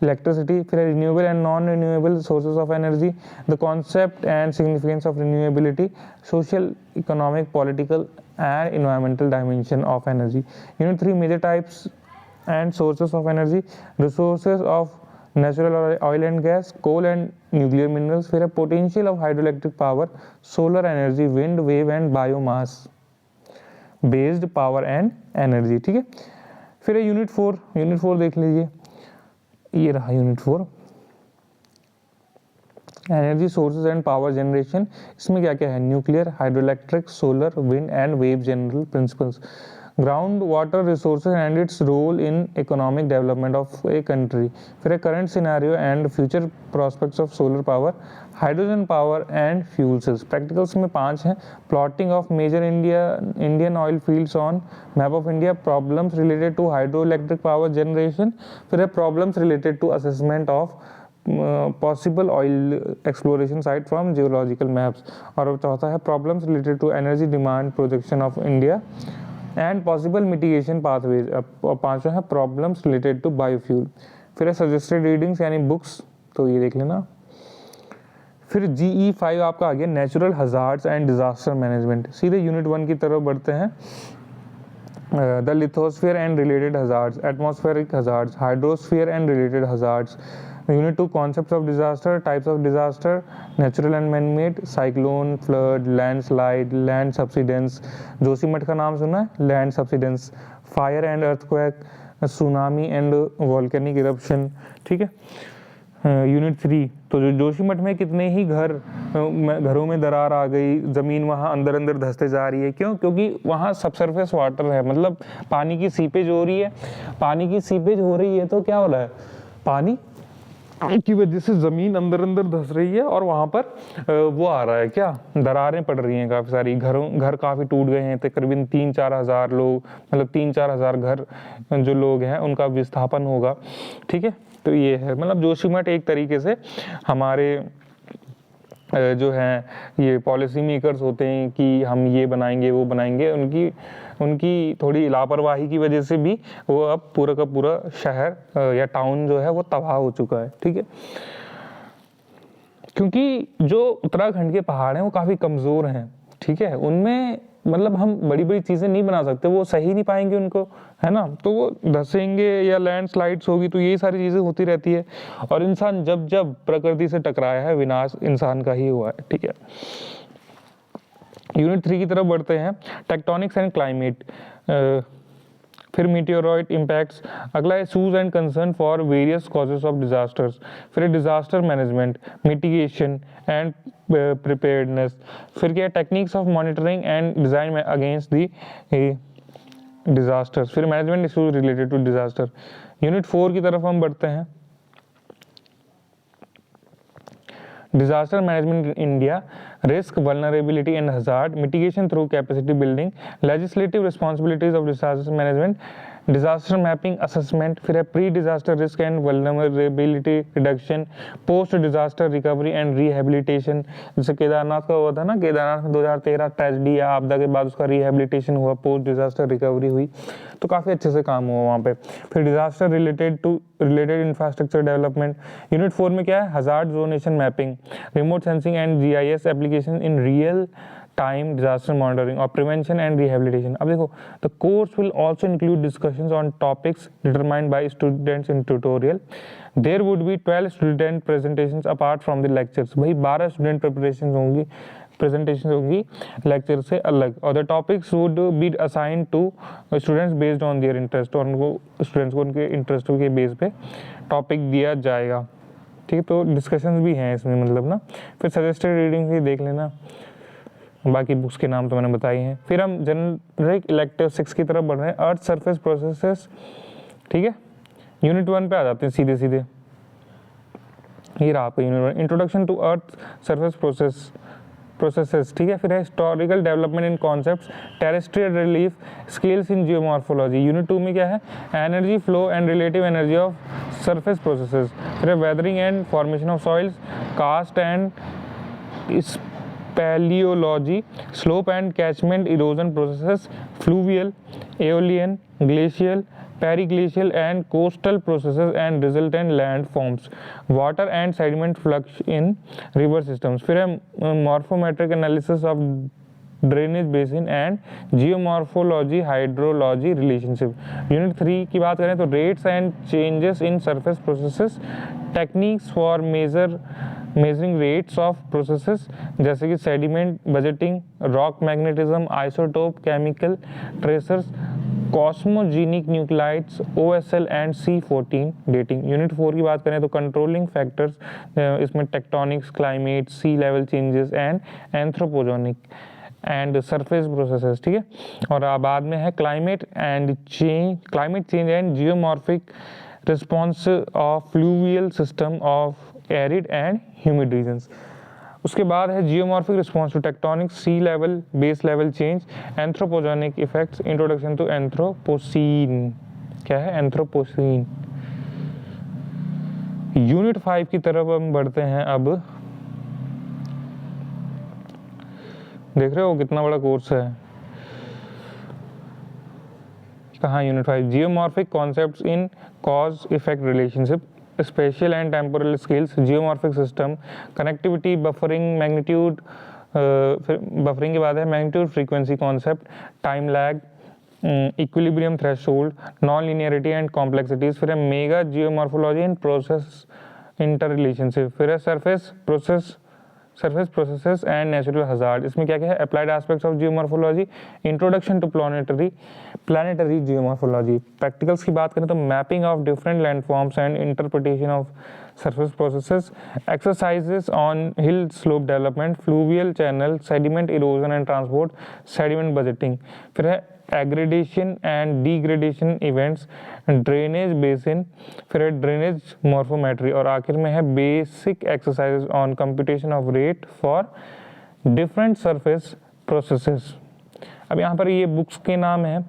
S1: electricity, फिर renewable and non-renewable sources of energy, the concept and significance of renewability, social, economic, political and environmental dimension of energy. Unit 3 major types and sources of energy, resources of natural oil and gas, coal and nuclear minerals, फिर है potential of hydroelectric power, solar energy, wind, wave and biomass based power and energy. ठीक है. फिर है unit 4 देख लीजिए, ये रहा unit 4, energy sources and power generation. इसमें क्या क्या है, nuclear, hydroelectric, solar, wind and wave general principles, ground water resources and its role in economic development of a country. फिर current scenario and future prospects of solar power, hydrogen power and fuel cells. Practicals में 5 हैं. Plotting of major Indian oil fields on map of India, problems related to hydroelectric power generation, फिर है problems related to assessment of possible oil exploration site from geological maps, और चौथा है problems related to energy demand projection of India and possible mitigation pathways, और पांचवा है problems related to biofuel. फिर है सजेस्टेड रीडिंग्स यानी बुक्स, तो ये देख लेना. फिर GE 5 आपका आ गया, natural hazards and disaster management. सीधे यूनिट 1 की तरफ बढ़ते हैं. The lithosphere and related hazards, atmospheric hazards, hydrosphere and related hazards, unit 2 concepts of disaster, types of disaster, natural and man made, cyclone, flood, landslide, land subsidence, Joshimath का नाम सुना है, land subsidence, fire and earthquake, tsunami and volcanic eruption, ठीक है। Unit 3 तो जो जोशीमठ में कितने ही घरों में दरार आ गई, ज़मीन वहाँ अंदर अंदर धंसते जा रही है, क्यों? क्योंकि वहाँ सबसर्फेस वाटर है, मतलब पानी की सीपेज हो रही है। पानी की सीपेज हो रही है तो क्या हो रहा है, पानी की वजह से ज़मीन अंदर अंदर धंस रही है और वहाँ पर वो आ रहा है, क्या, दरारें पड़ रही हैं काफ़ी सारी। घर काफ़ी टूट गए हैं, तकरीबन 3-4 हज़ार लोग, मतलब 3-4 हज़ार घर जो लोग हैं उनका विस्थापन होगा, ठीक है। तो ये है, मतलब जोशीमठ एक तरीके से हमारे जो हैं ये पॉलिसी मेकर्स होते हैं कि हम ये बनाएंगे वो बनाएंगे, उनकी थोड़ी लापरवाही की वजह से भी वो अब पूरा का पूरा शहर या टाउन जो है वो तबाह हो चुका है, ठीक है। क्योंकि जो उत्तराखंड के पहाड़ हैं वो काफ़ी कमज़ोर हैं, ठीक है। उनमें मतलब हम बड़ी बड़ी चीज़ें नहीं बना सकते, वो सही नहीं पाएंगे उनको, है ना। तो वो धंसेंगे या लैंडस्लाइड्स होगी, तो यही सारी चीज़ें होती रहती है। और इंसान जब जब प्रकृति से टकराया है, विनाश इंसान का ही हुआ है, ठीक है। यूनिट 3 की तरफ बढ़ते हैं, टेक्टोनिक्स एंड क्लाइमेट, फिर मीटियोरॉइड इम्पैक्ट्स, अगला है issues and concern for various causes of disasters, फिर disaster management, mitigation and preparedness, फिर क्या है techniques of monitoring and design against the disasters, फिर management issues related to disaster. Unit 4 की तरफ हम बढ़ते हैं, disaster management in India, risk, vulnerability and hazard, mitigation through capacity building, legislative responsibilities of disaster management, disaster mapping assessment, फिर है pre disaster risk and vulnerability reduction, post disaster recovery and rehabilitation. जैसे केदारनाथ का हुआ था ना, केदारनाथ में 2013 tragedy या आपदा के बाद उसका रिहेबिलिटेशन हुआ, पोस्ट डिजास्टर रिकवरी हुई, तो काफ़ी अच्छे से काम हुआ वहाँ पे। फिर disaster related infrastructure development. Unit 4 में क्या है, hazard zonation mapping, remote sensing and GIS application in real time disaster monitoring और प्रिवेंशन एंड रिहेबिलिटेशन। अब देखो, the course will also include discussions on topics determined by students in tutorial. There would be 12 student presentations apart from the lectures. भाई 12 student presentation होंगी lecture से अलग, और the topics would be assigned to students based on their interest, और उनको students को उनके interest के बेस पे टॉपिक दिया जाएगा, ठीक है। तो डिस्कशंस भी हैं इसमें, मतलब ना। फिर सजेस्टेड रीडिंग भी देख लेना, बाकी बुक्स के नाम तो मैंने बताई हैं। फिर हम जनरिक इलेक्टिव 6 की तरफ बढ़ रहे हैं, अर्थ सरफेस प्रोसेसेस, ठीक है। यूनिट 1 पे आ जाते हैं सीधे सीधे, ये रहा आपका unit 1, introduction to earth surface processes, ठीक है। फिर है historical development in concepts, terrestrial relief, scales in geomorphology. Unit 2 में क्या है, energy flow and relative energy of surface processes. फिर है weathering and formation of soils, karst and speleology, slope and catchment erosion processes, fluvial, aeolian, glacial, periglacial and coastal processes and resultant landforms, water and sediment flux in river systems. फिर है morphometric analysis of drainage basin and geomorphology hydrology relationship. Unit 3 की बात करें तो rates and changes in surface processes, techniques for measuring rates of processes, जैसे कि sediment budgeting, rock magnetism, isotope, chemical tracers, cosmogenic nuclides, OSL and C14 dating. Unit 4 की बात करें तो कंट्रोलिंग फैक्टर्स, इसमें tectonics, climate, sea level changes and anthropogenic and surface processes, ठीक है। और बाद में है climate change and geomorphic response of fluvial system of arid and humid regions. उसके बाद है geomorphic response to tectonic, sea level, base level change, anthropogenic effects, introduction to Anthropocene. क्या है, एंथ्रोपोसीन। यूनिट 5 की तरफ हम बढ़ते हैं अब। देख रहे हो कितना बड़ा कोर्स है। कहाँ, unit 5, geomorphic concepts in cause effect relationship, spatial and temporal scales, geomorphic system, connectivity, buffering, magnitude, फिर बफरिंग के बाद है magnitude frequency concept, time lag, equilibrium threshold, non linearity and complexities. फिर है mega geomorphology and process interrelationship. फिर है surface processes and natural hazard. इसमें क्या क्या है, applied aspects of geomorphology, introduction to planetary geomorphology. Practicals की बात करें तो mapping of different landforms and interpretation of surface processes, exercises on hill slope development, fluvial channel, sediment erosion and transport, sediment budgeting। फिर है aggradation and degradation events, drainage basin, फिर है drainage morphometry, और आखिर में है basic exercises on computation of rate for different surface processes। अब यहाँ पर ये बुक्स के नाम है,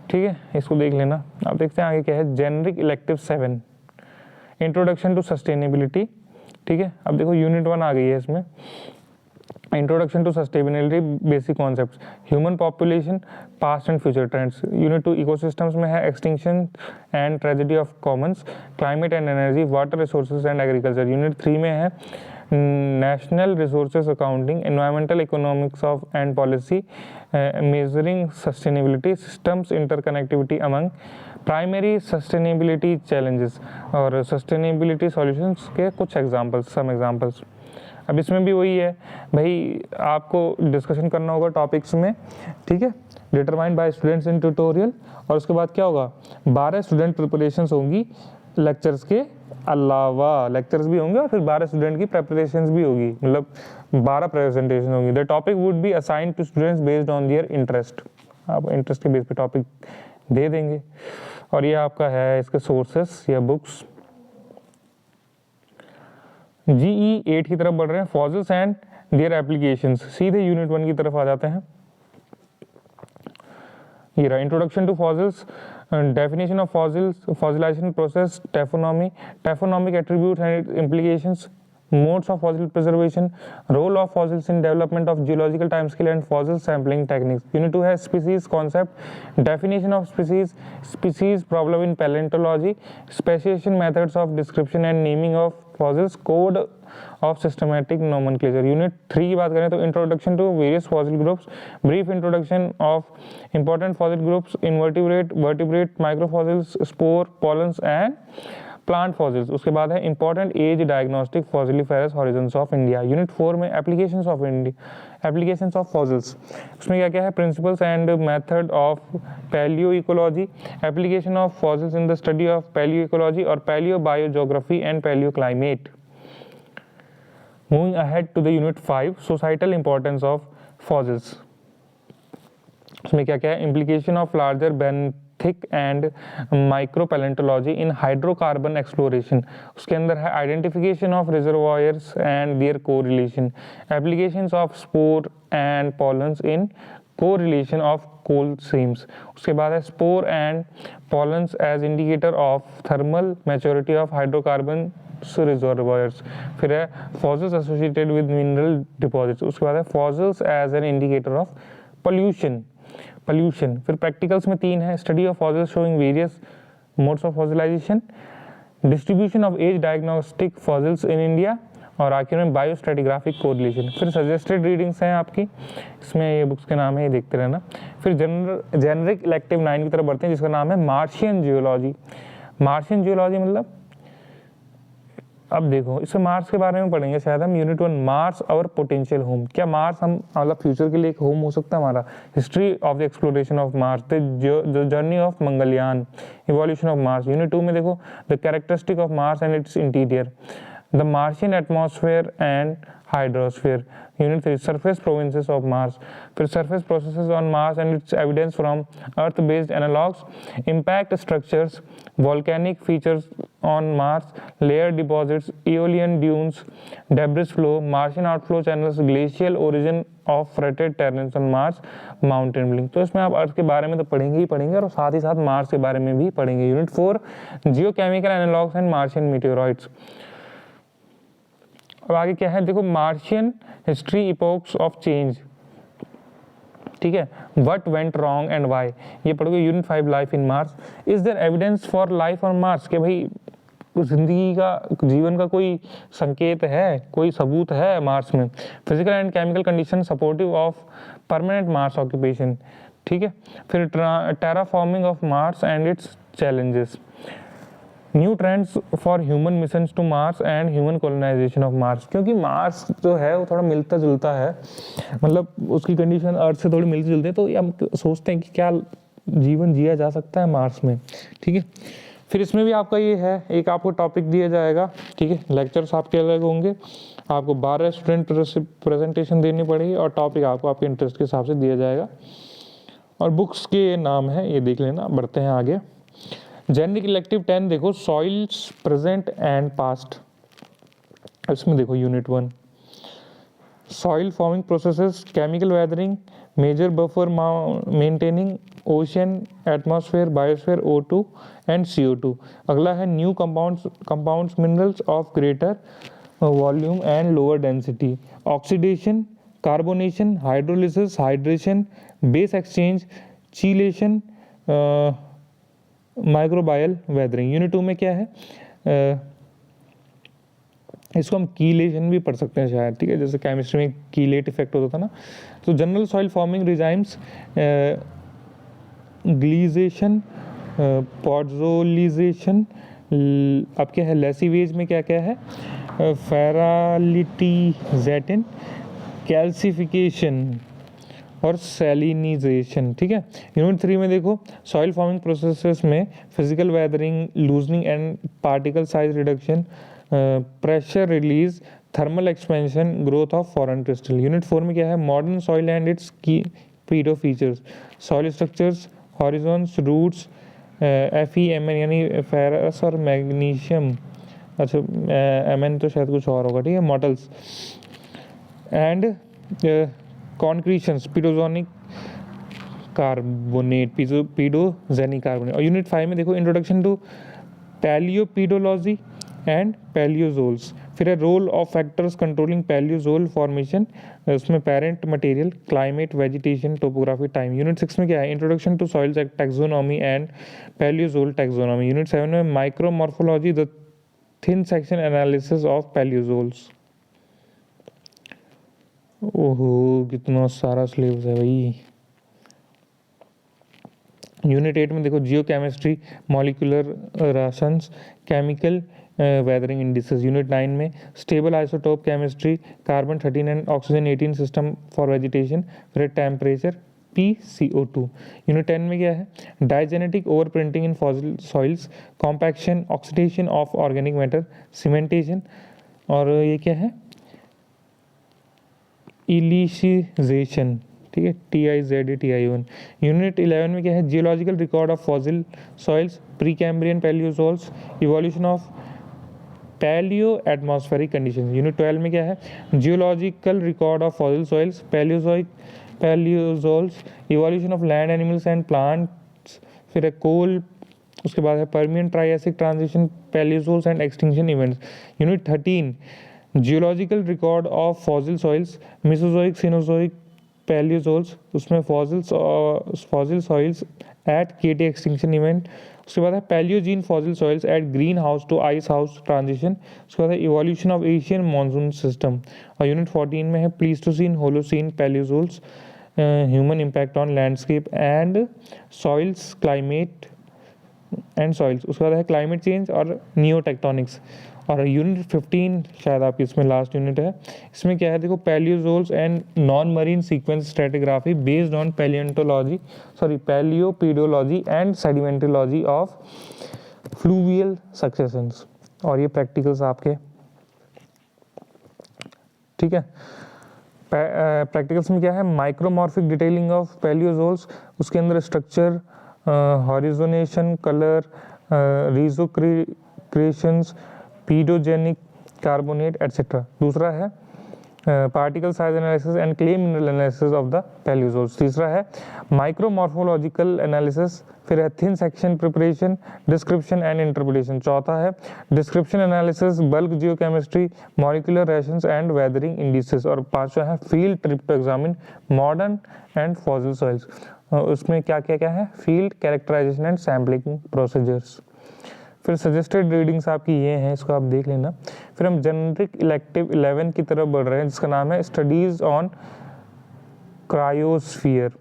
S1: ठीक है, इसको देख लेना। आप देखते हैं आगे क्या है, generic elective 7, introduction to sustainability, ठीक है। अब देखो यूनिट 1 आ गई है इसमें, introduction to sustainability basic concepts, human population past and future trends. Unit 2 ecosystems में है extinction and tragedy of commons, climate and energy, water resources and agriculture. Unit 3 में है national resources accounting, environmental economics of and policy, measuring sustainability systems, interconnectivity among primary sustainability challenges और sustainability solutions के कुछ examples, some examples. अब इसमें भी वही है भाई, आपको डिस्कशन करना होगा टॉपिक्स में, ठीक है, determined by students in tutorial. और उसके बाद क्या होगा, 12 स्टूडेंट प्रिपरेशंस होंगी लेक्चर्स के अलावा, लेक्चर्स भी होंगे और फिर 12 स्टूडेंट की प्रिपरेशंस भी होगी, मतलब 12 प्रेजेंटेशन होंगी। The topic would be assigned to students based on their interest. आप इंटरेस्ट के बेस पे टॉपिक दे देंगे। और ये आपका है इसके सोर्सेस या बुक्स। GE 8 की तरफ बढ़ रहे हैं, फॉसिल्स एंड देयर एप्लीकेशंस। सीधे यूनिट 1 की तरफ आ जाते हैं। ये रहा introduction to fossils, definition of fossils, fossilisation process, taphonomic attributes and implications, modes of fossil preservation, role of fossils in development of geological timescale and fossil sampling techniques. Unit 2 has species concept, definition of species problem in paleontology, speciation methods of description and naming of fossils, code of systematic nomenclature. Unit 3 की बात करें तो introduction to various fossil groups, brief introduction of important fossil groups, invertebrate, vertebrate, microfossils, spore, pollens and plant fossils. उसके बाद है important age diagnostic fossiliferous horizons of India. Unit 4 में applications of fossils, उसमें क्या क्या है, principles and method of palaeoecology, application of fossils in the study of palaeoecology और palaeobiogeography and palaeoclimate. Moving ahead to the unit 5, societal importance of fossils. उसमें क्या क्या है, implication of larger benthic and micropalaeontology in hydrocarbon exploration. उसके अंदर है identification of reservoirs and their correlation, applications of spore and pollens in correlation of coal seams. उसके बाद है spore and pollens as indicator of thermal maturity of hydrocarbon reservoirs. फिर है fossils associated with mineral deposits. उसके बाद है fossils as an indicator of pollution. फिर practicals में 3 है, study of fossils showing various modes of fossilisation, distribution of age diagnostic fossils in India और आखिर में बायोस्ट्रेटिग्राफिक कोरिलेशन। फिर सजेस्टेड रीडिंग्स हैं आपकी, इसमें ये बुक्स के नाम है, ये देखते रहना। फिर जेनरिक इलेक्टिव 9 की तरफ बढ़ते हैं जिसका नाम है मार्शियन जियोलॉजी। मार्शियन जियोलॉजी मतलब, अब देखो इसमें मार्स के बारे में पढ़ेंगे शायद हम, यूनिट 1 मार्स और पोटेंशियल होम। क्या मार्स हम मतलब फ्यूचर के लिए एक होम हो सकता है हमारा? History of the exploration of Mars, the journey of Mangalyaan, evolution of Mars. Unit 2 में देखो the characteristic of Mars and its interior, the Martian atmosphere and hydrosphere. Unit 3 surface provinces of Mars, फिर surface processes on Mars and its evidence from earth based analogues, impact structures, volcanic features on Mars, layer deposits, aeolian dunes, debris flow, Martian outflow channels, glacial origin of fretted terrains on Mars, mountain building। तो इसमें आप अर्थ के बारे में तो पढ़ेंगे ही पढ़ेंगे और साथ ही साथ मार्स के बारे में भी पढ़ेंगे। Unit 4 geochemical analogues and Martian meteoroids. अब आगे क्या है देखो, Martian history epochs of change, ठीक है, what went wrong and why, ये पढ़ोगे। Unit 5 life in Mars, is there evidence for life on Mars, कि भाई जिंदगी का, जीवन का कोई संकेत है, कोई सबूत है मार्स में। Physical and chemical condition supportive of permanent Mars occupation, ठीक है। फिर terraforming of Mars and its challenges. New trends for human missions to Mars and human colonisation of Mars, क्योंकि मार्स जो है वो थोड़ा मिलता जुलता है, मतलब उसकी कंडीशन अर्थ से थोड़ी मिलती जुलती है, तो हम सोचते हैं कि क्या जीवन जिया जा सकता है मार्स में, ठीक है। फिर इसमें भी आपका ये है, एक आपको टॉपिक दिया जाएगा, ठीक है, लेक्चर्स आपके अलग होंगे, आपको 12 स्टूडेंट प्रेजेंटेशन देनी पड़ेगी और टॉपिक आपको आपके इंटरेस्ट के हिसाब से दिया जाएगा। और बुक्स के ये नाम है, ये देख लेना। बढ़ते हैं आगे। जेनरिक इलेक्टिव 10 देखो, सॉइल्स प्रेजेंट एंड पास्ट। इसमें देखो unit 1 soil forming processes, chemical weathering, major buffer maintaining, ocean, atmosphere, biosphere, O2 and CO2। अगला है new compounds minerals of greater volume and lower density, oxidation, carbonation, hydrolysis, hydration, base exchange, chelation, microbial weathering. Unit 2 में क्या है, इसको हम chelation भी पढ़ सकते हैं शायद, ठीक है, जैसे केमिस्ट्री में कीलेट इफेक्ट होता था ना। तो जनरल सॉइल फॉर्मिंग रिजाइम्स, ग्लीजेशन, पॉड्जोलिजेशन, अब क्या है लेसिवेज में क्या क्या है, फेरालिटीजेटिन, कैल्सिफिकेशन और सैलिनाइजेशन, ठीक है। यूनिट 3 में देखो सॉइल फॉर्मिंग प्रोसेसेस में physical weathering, loosening and particle size reduction, pressure release, thermal expansion, growth of foreign crystal. Unit 4 में क्या है, मॉडर्न सॉइल एंड इट्स की pedofeatures, soil structures, horizons, roots, FeMn यानी ferrous और magnesium, अच्छा Mn तो शायद कुछ और होगा, ठीक है, models and concretions, pedozonic carbonate, pedogenic carbonate. और यूनिट 5 में देखो इंट्रोडक्शन टू पैलियोपीडोलॉजी एंड पैलियोजोल्स। फिर है role of factors controlling palaeosol formation, उसमें parent material, climate, vegetation, topography, time. Unit 6 में क्या है, introduction to soil taxonomy and palaeosol taxonomy. Unit 7 में micromorphology, the thin section analysis of palaeosols. ओहो कितना सारा सिलेबस है भाई। यूनिट 8 में देखो geochemistry, molecular ratios, chemical weathering indices. Unit 9 में stable isotope chemistry, carbon 13 and oxygen 18 system for vegetation, फिर टेम्परेचर, PCO2। यूनिट 10 में क्या है, diagenetic overprinting in fossil soils, compaction, oxidation of organic matter, cementation, और ये क्या है, इलिशिजेशन, ठीक है, TIZATION। यूनिट 11 में क्या है, geological record of fossil soils, Precambrian palaeosols, evolution of palaeoatmospheric condition. Unit 12 में क्या है, geological record of fossil soils, palaeosols, evolution of land animals and plants, फिर है कोल, उसके बाद है Permian Triassic transition, palaeosols and extinction events. Unit 13 geological record of fossil soils, Mesozoic, Cenozoic, palaeosols, उसमें fossil soils at KT extinction event. उसके बाद है Palaeogene fossil soils eight greenhouse to icehouse transition. उसके बाद है evolution of Asian monsoon system. और unit 14 में है Pleistocene, Holocene, palaeosols, human impact on landscape and soils, climate and soils. उसके बाद है क्लाइमेट चेंज और नियोटेक्टोनिक्स। और यूनिट 15 शायद आपकी इसमें लास्ट यूनिट है, इसमें क्या है देखो, palaeosols and non marine sequence stratigraphy based on palaeopedology and sedimentology of fluvial successions. और ये प्रैक्टिकल्स आपके, ठीक है। प्रैक्टिकल्स में क्या है, माइक्रोमॉर्फिक डिटेलिंग ऑफ पैलियोजोल्स, उसके अंदर structure, horizonation, colour, rhizocretions, pedogenic carbonate et cetera. दूसरा है particle size analysis and clay mineral analysis of the palaeosols. तीसरा है माइक्रोमॉर्फोलॉजिकल एनालिसिस। फिर है thin section preparation, description and interpretation. चौथा है description analysis, bulk geochemistry, molecular ratios and weathering indices. और पांचवा है field trip to examine modern and fossil soils. उसमें क्या क्या क्या है, field characterisation and sampling procedures. फिर सजेस्टेड रीडिंग्स आपकी ये हैं, इसको आप देख लेना। फिर हम जेनरिक इलेक्टिव 11 की तरफ बढ़ रहे हैं, जिसका नाम है स्टडीज ऑन क्रायोस्फीयर।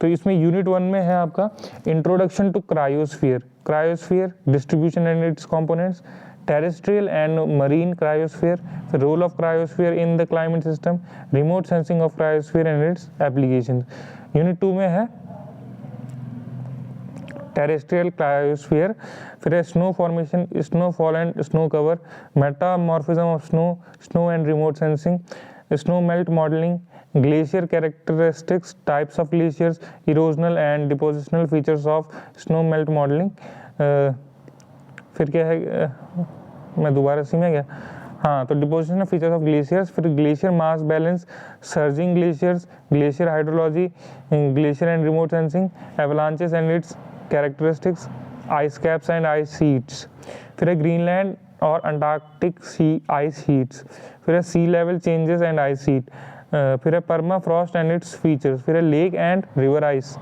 S1: तो इसमें यूनिट 1 में है आपका introduction to cryosphere, cryosphere distribution and its components, terrestrial and marine cryosphere, role of cryosphere in the climate system, remote sensing of cryosphere and its applications. Unit 2 में है terrestrial cryosphere, फिर है snow formation, snowfall and snow cover, metamorphism of snow, snow and remote sensing, snow melt modelling, glacier characteristics, types of glaciers, erosional and depositional features of snow melt modelling. फिर क्या है, मैं दोबारा इसी में गया, हाँ, तो डिपोजिशनल फीचर्स ऑफ ग्लेशियर्स, फिर glacier mass balance, surging glaciers, glacier hydrology, glacier and remote sensing, avalanches and it's characteristics, ice caps and ice sheets, फिर है ग्रीनलैंड और अंटार्कटिक सी आइस शीट्स, फिर है sea level changes and ice sheet, फिर है permafrost and its features, फिर है lake and river ice.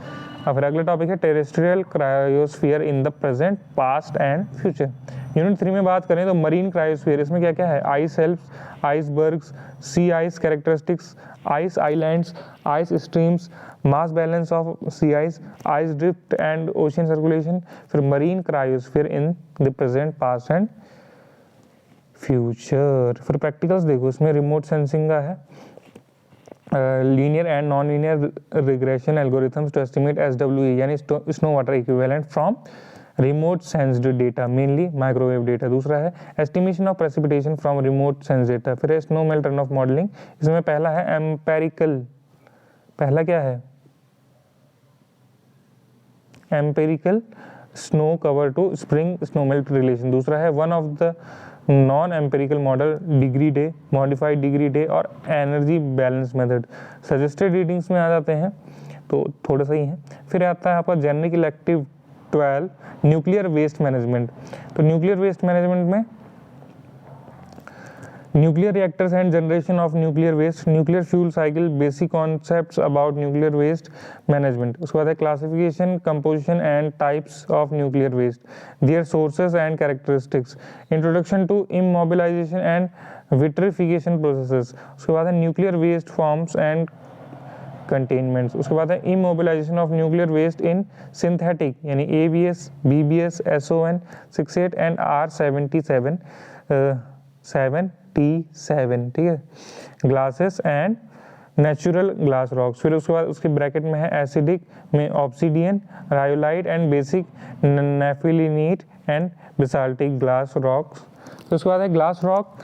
S1: फिर अगला टॉपिक है terrestrial cryosphere in the present, past and future. Unit 3 में बात करें तो मरीन क्रायोस्फीयर, इसमें क्या क्या है, आइस हेल्प्स, icebergs, sea ice characteristics, ice islands, ice streams, mass balance of sea ice drift and ocean circulation. फिर marine cryosphere in the present, past and future. फिर प्रैक्टिकल्स देखो, इसमें रिमोट सेंसिंग का है, linear and non linear regression algorithms to estimate SWE यानी snow water equivalent from remote sensed data, mainly microwave data. दूसरा है estimation of precipitation from remote sense data. फिर है snowmelt runoff modelling, इसमें पहला है empirical, पहला क्या है, empirical snow cover to spring snowmelt relation. दूसरा है one of the non empirical model, degree day, modified degree day और energy balance method. Suggested readings में आ जाते हैं तो थोड़ा सा ही है। फिर आता है आपका generic elective 12 nuclear waste management. तो न्यूक्लियर वेस्ट मैनेजमेंट में nuclear reactors and generation of nuclear waste, nuclear fuel cycle, basic concepts about nuclear waste management. उसके बाद है classification, composition and types of nuclear waste, their sources and characteristics, introduction to immobilisation and vitrification processes. उसके बाद है nuclear waste forms and containments. उसके बाद है immobilisation of nuclear waste in synthetic यानी ABS, BBS, SON 68 and R77 7T7, ठीक है, glasses and natural glass rocks. फिर उसके बाद उसके ब्रैकेट में है एसिडिक में obsidian, rhyolite and basic nephelinite and basaltic glass rocks. तो उसके बाद है glass rock,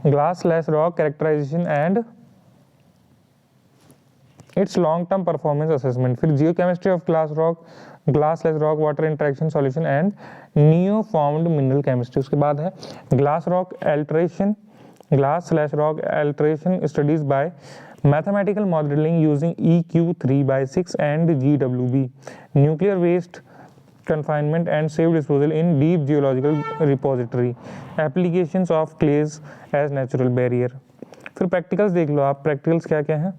S1: glassless rock characterisation and its long term performance assessment. फिर geochemistry of glass rock, glassless rock water interaction solution and neo formed mineral chemistry. उसके बाद है glass rock alteration, glass rock alteration studies by mathematical modeling using EQ3/6 and GWB, nuclear waste confinement and safe disposal in deep geological repository, applications of clays as natural barrier। फिर practicals देख लो आप, practicals क्या क्या है,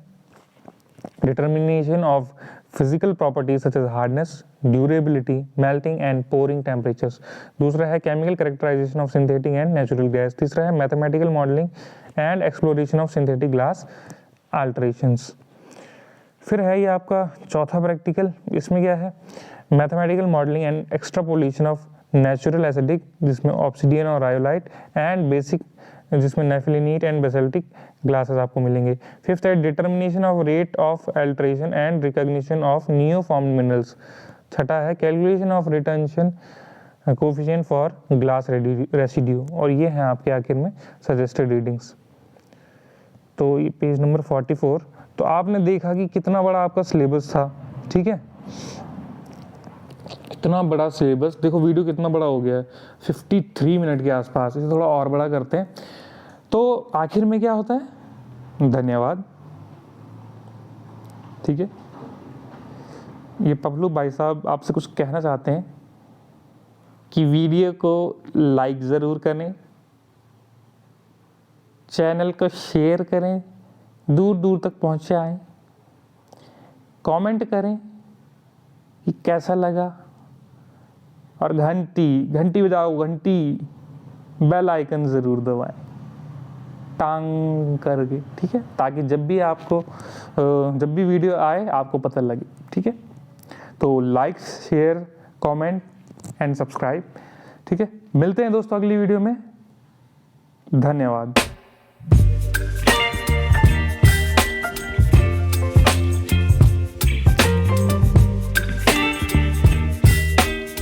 S1: determination of physical properties such as hardness, durability, melting and pouring temperatures। दूसरा है chemical characterization of synthetic and natural gas। तीसरा है mathematical modeling and exploration of synthetic glass alterations। फिर है ये आपका चौथा प्रैक्टिकल, इसमें क्या है, mathematical modelling and extrapolation of natural acidic जिसमें ऑब्सीडियन और रायोलाइट एंड बेसिक जिसमें नेफिलिनीट एंड बेसाल्टिक ग्लासेस आपको मिलेंगे। फिफ्थ है determination of rate of alteration and recognition of neo formed minerals. छठा है calculation of retention coefficient for glass residue. और ये हैं आपके आखिर में सजेस्टेड रीडिंग्स। तो ये पेज नंबर 44। तो आपने देखा कि कितना बड़ा आपका सिलेबस था, ठीक है, कितना बड़ा सिलेबस। देखो वीडियो कितना बड़ा हो गया है, 53 मिनट के आसपास। इसे थोड़ा और बड़ा करते हैं। तो आखिर में क्या होता है, धन्यवाद, ठीक है। ये पपलू भाई साहब आपसे कुछ कहना चाहते हैं कि वीडियो को लाइक ज़रूर करें, चैनल को शेयर करें, दूर दूर तक पहुंचाएं, कमेंट करें कि कैसा लगा, और घंटी बजाओ, घंटी बेल आइकन ज़रूर दबाएं टांग करके, ठीक है, ताकि जब भी वीडियो आए आपको पता लगे, ठीक है। तो like, share, comment and subscribe. ठीक है, मिलते हैं दोस्तों अगली वीडियो में। धन्यवाद।